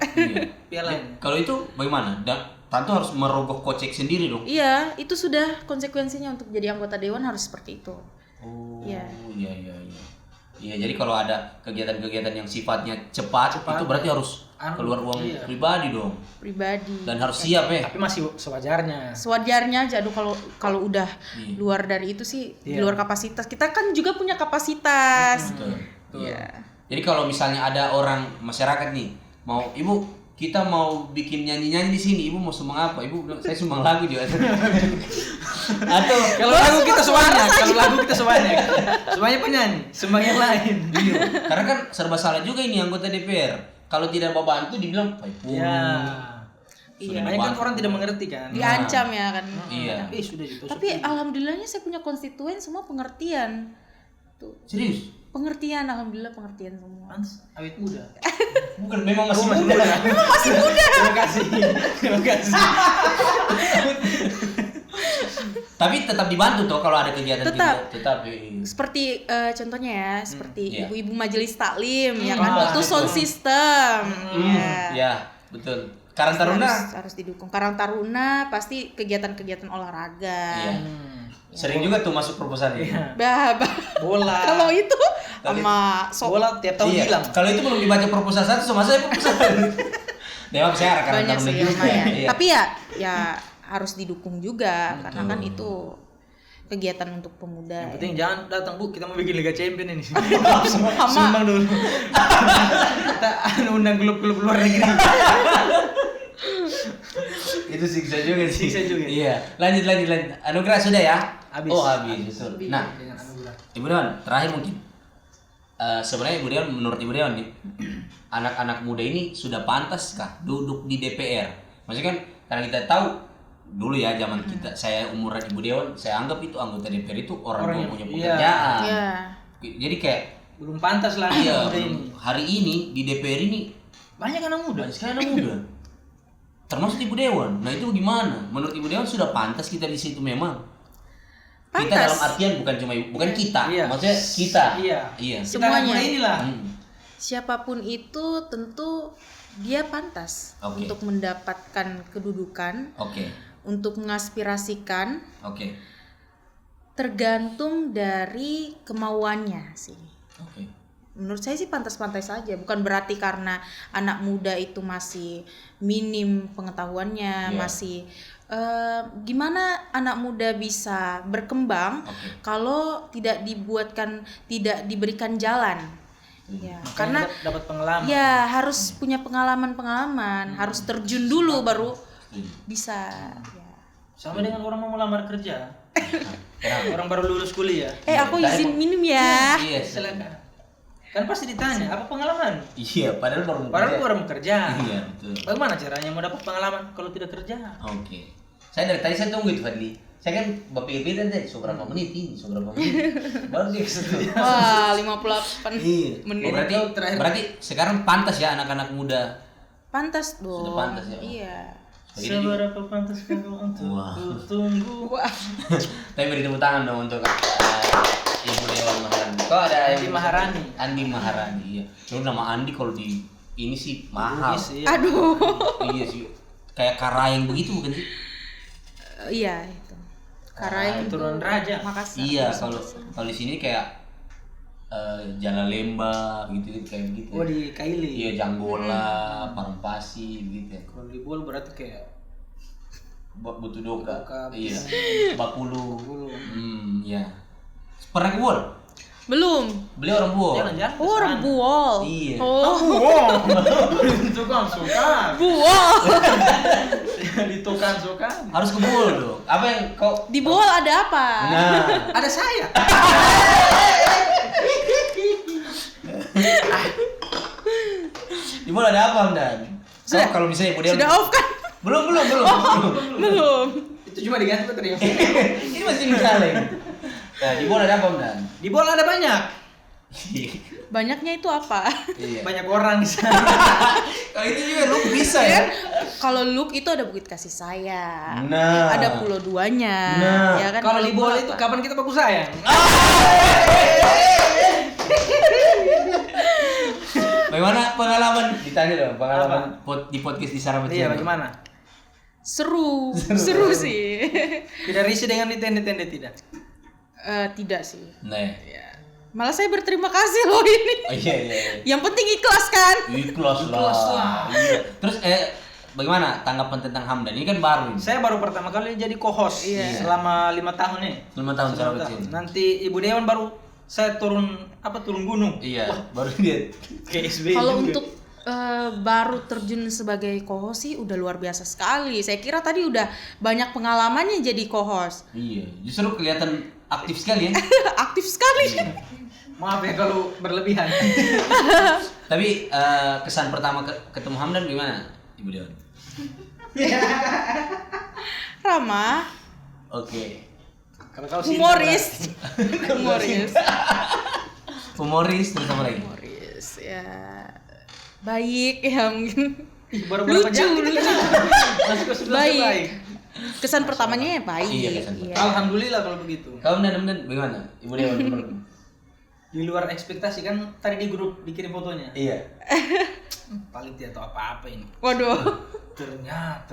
Piala.
Kalau itu bagaimana? Tentu harus merogoh kocek sendiri dong.
Iya, itu sudah konsekuensinya untuk jadi anggota dewan harus seperti itu.
Iya. Iya, jadi kalau ada kegiatan-kegiatan yang sifatnya cepat itu berarti harus keluar uang pribadi dong.
Pribadi.
Dan harus siap ya.
Tapi masih sewajarnya.
Sewajarnya aja. Kalau udah luar dari itu sih di luar kapasitas. Kita kan juga punya kapasitas.
Betul. Jadi kalau misalnya ada orang masyarakat nih mau, Ibu kita mau bikin nyanyi-nyanyi di sini, Ibu mau sumbang apa? Ibu bilang saya sumbang lagu juga. Atau
kalau lagu kita semuanya, semuanya penyanyi, sumbang yang lain.
Karena kan serba salah juga ini anggota DPR. Kalau tidak mau bantu dibilang
Makanya kan orang tidak mengerti kan.
Diancam ya kan.
Sudah gitu.
Tapi alhamdulillahnya saya punya konstituen semua pengertian. Tuh.
Serius?
Pengertian, alhamdulillah pengertian semua.
Awet muda.
Bukan, memang masih muda.
Memang masih muda.
Terima kasih.
Tapi tetap dibantu toh kalau ada kegiatan
tetap. Seperti contohnya ya, seperti ibu-ibu majelis taklim ya kan, itu sound system.
Betul. Karang Taruna
harus didukung. Karang Taruna pasti kegiatan-kegiatan olahraga.
Sering juga tuh masuk proposalnya.
Bola.
Kalau itu sama
bola tiap tahun hilang.
Kalau itu belum dibaca proposal 1 sama saya proposal. Dewa saya Karang Taruna juga.
Tapi ya harus didukung juga. Betul. Karena kan itu kegiatan untuk pemuda.
Yang penting jangan datang Bu, kita mau bikin Liga Champion ini.
Sama.
Sumbang dulu. Kita undang klub-klub luar negeri.
Itu siksa juga sih.
Siksa juga.
Iya. Lanjut. Anugerah sudah ya?
Habis.
Oh, habis. Betul. Nah,
Dengan anugerah.
Ibu Dewan, terakhir mungkin. Sebenarnya Ibu Dewan, menurut Ibu Dewan nih, anak-anak muda ini sudah pantaskah duduk di DPR? Maksudnya kan karena kita tahu dulu ya zaman kita, saya umuran Ibu Dewan, saya anggap itu anggota DPR itu orang yang punya pekerjaan.
Iya.
Jadi kayak
Belum pantas lah
iya,
muda ini.
hari ini di DPR ini
Banyak anak muda.
banyak sekali anak muda. Termasuk Ibu Dewan. Nah itu gimana? Menurut Ibu Dewan sudah pantas kita di situ memang? Kita
Pantas.
dalam artian bukan kita,
Iya.
maksudnya kita.
Iya.
Iya.
Kita anak muda inilah.
Siapapun itu tentu dia pantas
Oke.
untuk mendapatkan kedudukan,
Oke.
untuk mengaspirasikan,
Oke.
tergantung dari kemauannya sih.
Oke.
Menurut saya sih pantas-pantas saja, bukan berarti karena anak muda itu masih minim pengetahuannya,
Iya.
masih gimana anak muda bisa berkembang
Oke.
kalau tidak diberikan jalan. Ya,
Makanya
karena
dapat pengalaman.
ya harus punya pengalaman, harus terjun dulu baru
Setuju.
bisa. Ya.
Sama dengan orang mau melamar kerja.
Kenapa?
Orang baru lulus kuliah.
Aku
Tadi
izin
mau-
minum ya.
Iya.
Silakan. Kan pasti ditanya, apa pengalaman?
Iya, padahal baru mau
Padahal
kerja.
baru bekerja.
Iya, betul.
Bagaimana caranya mau dapat pengalaman kalau tidak kerja?
Oke. Saya dari tadi saya tunggu itu Fadli. Saya kan berpikir-pikir tadi seberapa menit ini, seberapa menit. Baru dia kesentuh.
Wah, 58
Iya.
menit.
Oh, berarti sekarang pantas ya anak-anak muda.
Pantas dong.
Sudah pantas ya?
Iya.
Begitu juga.
Seberapa pantas kau untuk
Wah.
tunggu?
Wah.
Tapi beri tepuk tangan dong untuk Ibu Dewan Maharani. Kok ada
Andi Maharani.
Andi Maharani, iya. Cuma nama Andi kalau di ini sih mahal.
Iya.
Aduh.
Iya sih. Kayak Karayeng begitu bukan sih?
Iya itu. Karaing
Turunan raja.
Makassar.
Iya, kalau di sini kayak Jalan Lembah gitu kayak gitu.
Oh di Kaili.
Iya, Janggola, Parampasi gitu ya.
Kalau di Bol berarti kayak
Butuh Doka.
Doka,
Iya. Bakulu.
Bulu.
Iya. Pernah ke Buol?
Belum.
Beli orang Buol.
Jalan-jalan.
Oh, orang Buol.
Iya.
Oh,
Itu kan suka.
Buol.
Di tukang suka.
Harus ke Buol dong. Apa yang kau
Di Buol ada apa?
Nah,
Ada saya.
di Buol ada apa, Dan?
Sudah.
Kalau misalnya Ibu Dewan
Sudah off kan?
Belum.
Belum.
Itu cuma diganti baterai.
Ini masih misalnya. Nah, di Buol ada apa, Dan?
Di Bol ada banyak.
Banyaknya itu apa?
Iya.
Banyak orang di sana.
Kalau itu juga lu bisa ya.
Kalau Look itu ada Bukit Kasih Sayang.
Nah.
Ada Pulau Duanya.
Nah.
Ya kan?
Kalau di Bol
Buol
itu
apa?
kapan kita bagus sayang?
Bagaimana pengalaman? Ditanya dong, pengalaman di podcast di Sarabet.
Iya, bagaimana?
Seru sih.
Tidak risih dengan di tenda-tenda tidak?
Tidak sih.
Nah.
Malah saya berterima kasih loh ini.
Oh, iya.
Yang penting ikhlas kan?
Ikhlas lah. Iya. Terus bagaimana tanggapan tentang Hamdan? Ini kan baru ini.
Saya baru pertama kali jadi co-host selama 5 tahun nih.
5 tahun Sarabet sini.
Nanti Ibu Dewan baru saya turun gunung.
Iya, baru dia.
Kayak SBY
Kalau
juga.
untuk baru terjun sebagai co-host sih udah luar biasa sekali. Saya kira tadi udah banyak pengalamannya jadi co-host.
Iya, justru kelihatan aktif sekali ya.
Aktif sekali.
Maaf ya kalau berlebihan.
Tapi kesan pertama ketemu Hamdan gimana, Ibu Dewan?
Ramah,
Oke.
Kalau kau
humoris.
Humoris terus apa lagi?
Humoris ya. Baik ya mungkin.
baru berapa
Lucu,
jam kita
lucu.
kenal? Masih ke 11
Baik. Kesan pertamanya ya baik.
Iya, kesan
Iya.
Alhamdulillah kalau begitu.
Kau Hamdan bagaimana, Ibu Dewan? menurutmu?
Di luar ekspektasi kan tadi di grup dikirim fotonya.
Iya.
Palitia atau apa-apa ini.
Waduh.
Ternyata.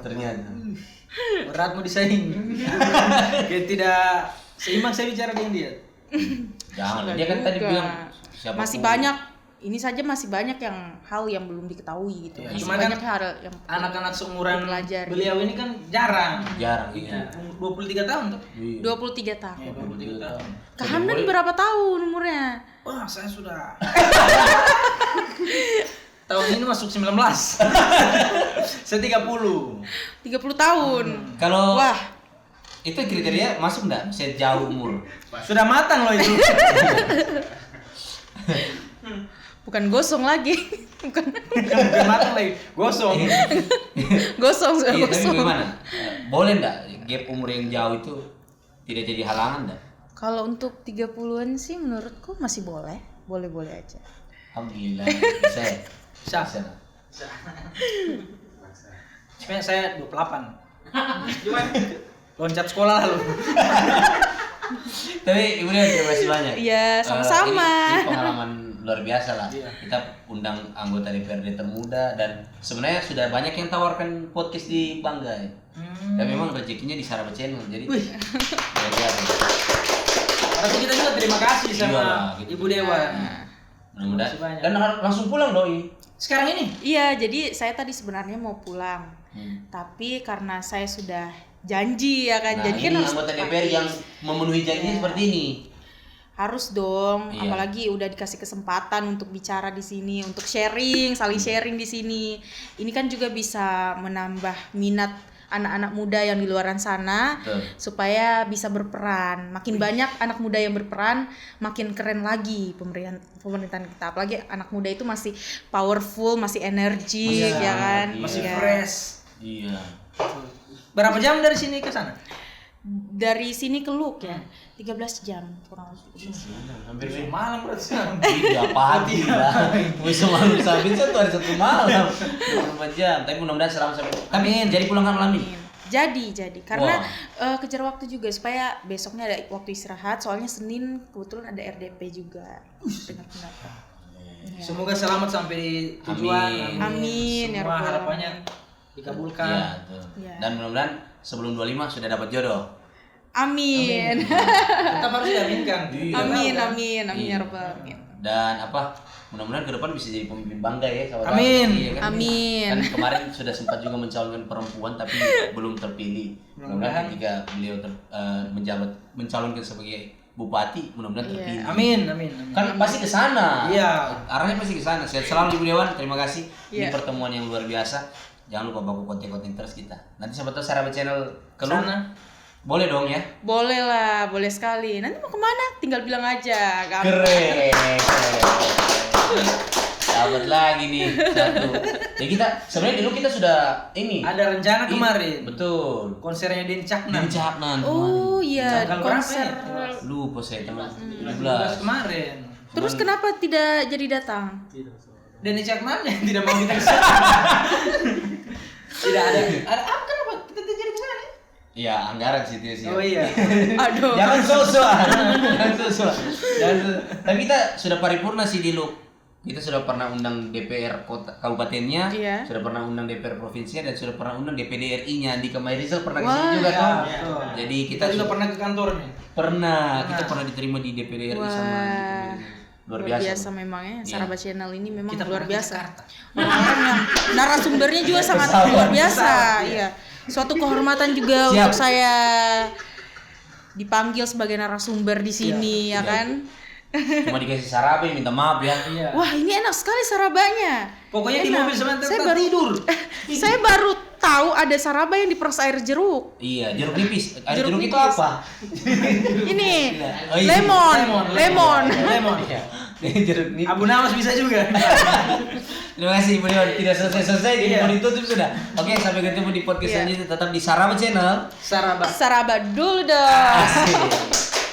Beratmu disaing. Kayak tidak seimbang saya bicara dengan dia.
Jangan,
Enggak
dia kan tadi
juga.
bilang siapa
Masih banyak ini saja masih banyak hal yang belum diketahui gitu.
Ya,
Masih
cuma
banyak
kan
hal yang
anak-anak seumuran
dipelajari.
beliau ini kan jarang.
Jarang iya.
23 tahun tuh.
23 tahun.
Ya, 23 tahun.
Kak Hamdan berapa tahun umurnya?
Wah, saya sudah. Tahun ini masuk 19. Saya 30.
30 tahun.
Kalau
Wah,
itu kriteria masuk nggak sejauh umur?
Sudah matang loh itu.
bukan gosong lagi. Bukan
Bukan matang lagi, gosong.
gosong, sudah
Iya, tapi
gosong.
gimana? Boleh nggak gap umur yang jauh itu tidak jadi halangan nggak?
Kalau untuk 30-an sih menurutku masih boleh. Boleh-boleh aja.
Alhamdulillah. Bisa ya?
Bisa.
Bisa.
Sebenarnya saya 28. Loncat sekolah lalu.
Tapi Ibu Dewan terima kasih banyak.
Iya, sama-sama.
Ini pengalaman luar biasa lah.
Iya.
Kita undang anggota DPRD termuda dan sebenarnya sudah banyak yang tawarkan podcast di Bangga ya. Dan memang rezekinya di Saraba Channel. Jadi luar biasa.
Tapi kita juga terima kasih sama
Iya, gitu.
Ibu Dewan.
Mudah-mudahan.
Terima kasih banyak.
Dan langsung pulang doi.
Sekarang ini
Iya, jadi saya tadi sebenarnya mau pulang. Tapi karena saya sudah janji ya kan.
Nah,
Janji kan
ini
harus
anggota DPR yang memenuhi janji seperti ini.
harus dong,
Iya.
apalagi udah dikasih kesempatan untuk bicara di sini, untuk sharing, saling sharing di sini. Ini kan juga bisa menambah minat anak-anak muda yang di luaran sana.
Betul.
Supaya bisa berperan. Makin banyak anak muda yang berperan, makin keren lagi pemerintahan kita. Apalagi anak muda itu masih powerful, masih energik
Masih
ya kan.
masih
Iya.
fresh.
Iya.
Berapa jam dari sini ke sana?
Dari sini ke Luk ya, 13 jam kurang lebih.
Hampir
Malam berarti.
Iya pagi lah. Bisa malam sampai itu hari satu malam. 24 jam. Tapi mudah-mudahan selama sampai. Tapi jadi pulang kan malam ini.
Jadi karena kejar waktu juga supaya besoknya ada waktu istirahat. Soalnya Senin kebetulan ada RDP juga. Dengar pendapat. Iya.
Semoga selamat sampai di tujuan.
Amin, ya
Semua
Rabbal
harapannya
Iya,
dikabulkan.
betul.
Iya.
Dan mudah-mudahan sebelum 25 sudah dapat jodoh.
Amin.
Tetap harus diaminkan.
Amin, amin, amin
Iya.
ya Rabbal alamin.
Dan mudah-mudahan ke depan bisa jadi pemimpin bangga ya sahabat.
Amin.
Iya kan?
Amin.
Kan kemarin sudah sempat juga mencalonkan perempuan tapi belum terpilih. Mudah-mudahan ketika beliau mencalonkan sebagai bupati, mudah-mudahan
Iya.
terpilih.
Amin, amin.
Kan pasti ke sana.
Iya.
Arahnya pasti ke sana. Sehat selalu Ibu Dewan. Terima kasih. Ini
Iya.
pertemuan yang luar biasa. Jangan lupa baku konten-konten terus kita. Nanti siapa tahu Saraba Channel keluar.
Sana.
Boleh dong ya.
Boleh lah, boleh sekali. Nanti mau kemana? Tinggal bilang aja. Gampang.
Keren. Dapat lagi nih satu. Ya kita sebenarnya dulu kita sudah ini.
Ada rencana kemarin.
Betul.
Konsernya Den Caknan.
Di Caknan.
Oh iya,
Tanggal berapa
konser.
ya?
Lupa saya teman.
17 kemarin.
Terus kenapa tidak jadi datang?
Den Caknan yang tidak mau kita kesana. Tidak ada. Ada apa kenapa kita tidak jadi kesana?
Iya, anggaran sih itu sih.
Oh iya.
Aduh.
Jangan sosokan. Jangan sosokan. Tapi kita sudah paripurna sih di Luk. Kita sudah pernah undang DPR kota kabupatennya,
Iya.
sudah pernah undang DPR provinsinya dan sudah pernah undang DPD RI-nya. Andika Mayrizal pernah ke
Wah.
sini juga
Ya,
toh.
betul.
Jadi
Kita juga pernah ke kantornya.
kita pernah diterima di DPD RI sama
Wah.
DPD. Luar biasa.
memangnya.
Iya.
Saraba Channel ini memang
Kita
luar
pernah ke
biasa.
Jakarta.
Orang-orang yang narasumbernya juga sangat
Pesawat.
luar biasa.
Pesawat,
Iya. Suatu kehormatan juga
Siap.
untuk saya dipanggil sebagai narasumber di sini ya kan.
Cuma dikasih sarapan minta maaf ya.
Iya.
Wah, ini enak sekali sarabanya.
Pokoknya di
Enak.
mobil sebentar
Saya baru
tidur.
Saya baru tahu ada saraba yang diperas air jeruk.
Iya, jeruk nipis. Air
Jeruk
jeruk itu
nipis.
apa?
Ini
Oh, iya.
lemon.
Lemon.
Iya. Jeruk nipis.
Abu Nawas bisa juga.
Terima kasih Ibu Dewan. Tidak selesai-selesai ini
Iya.
mau ditutup sudah. Oke, sampai ketemu di podcast
Iya.
selanjutnya tetap di Saraba Channel.
Saraba.
Saraba dulu dong.
Asik.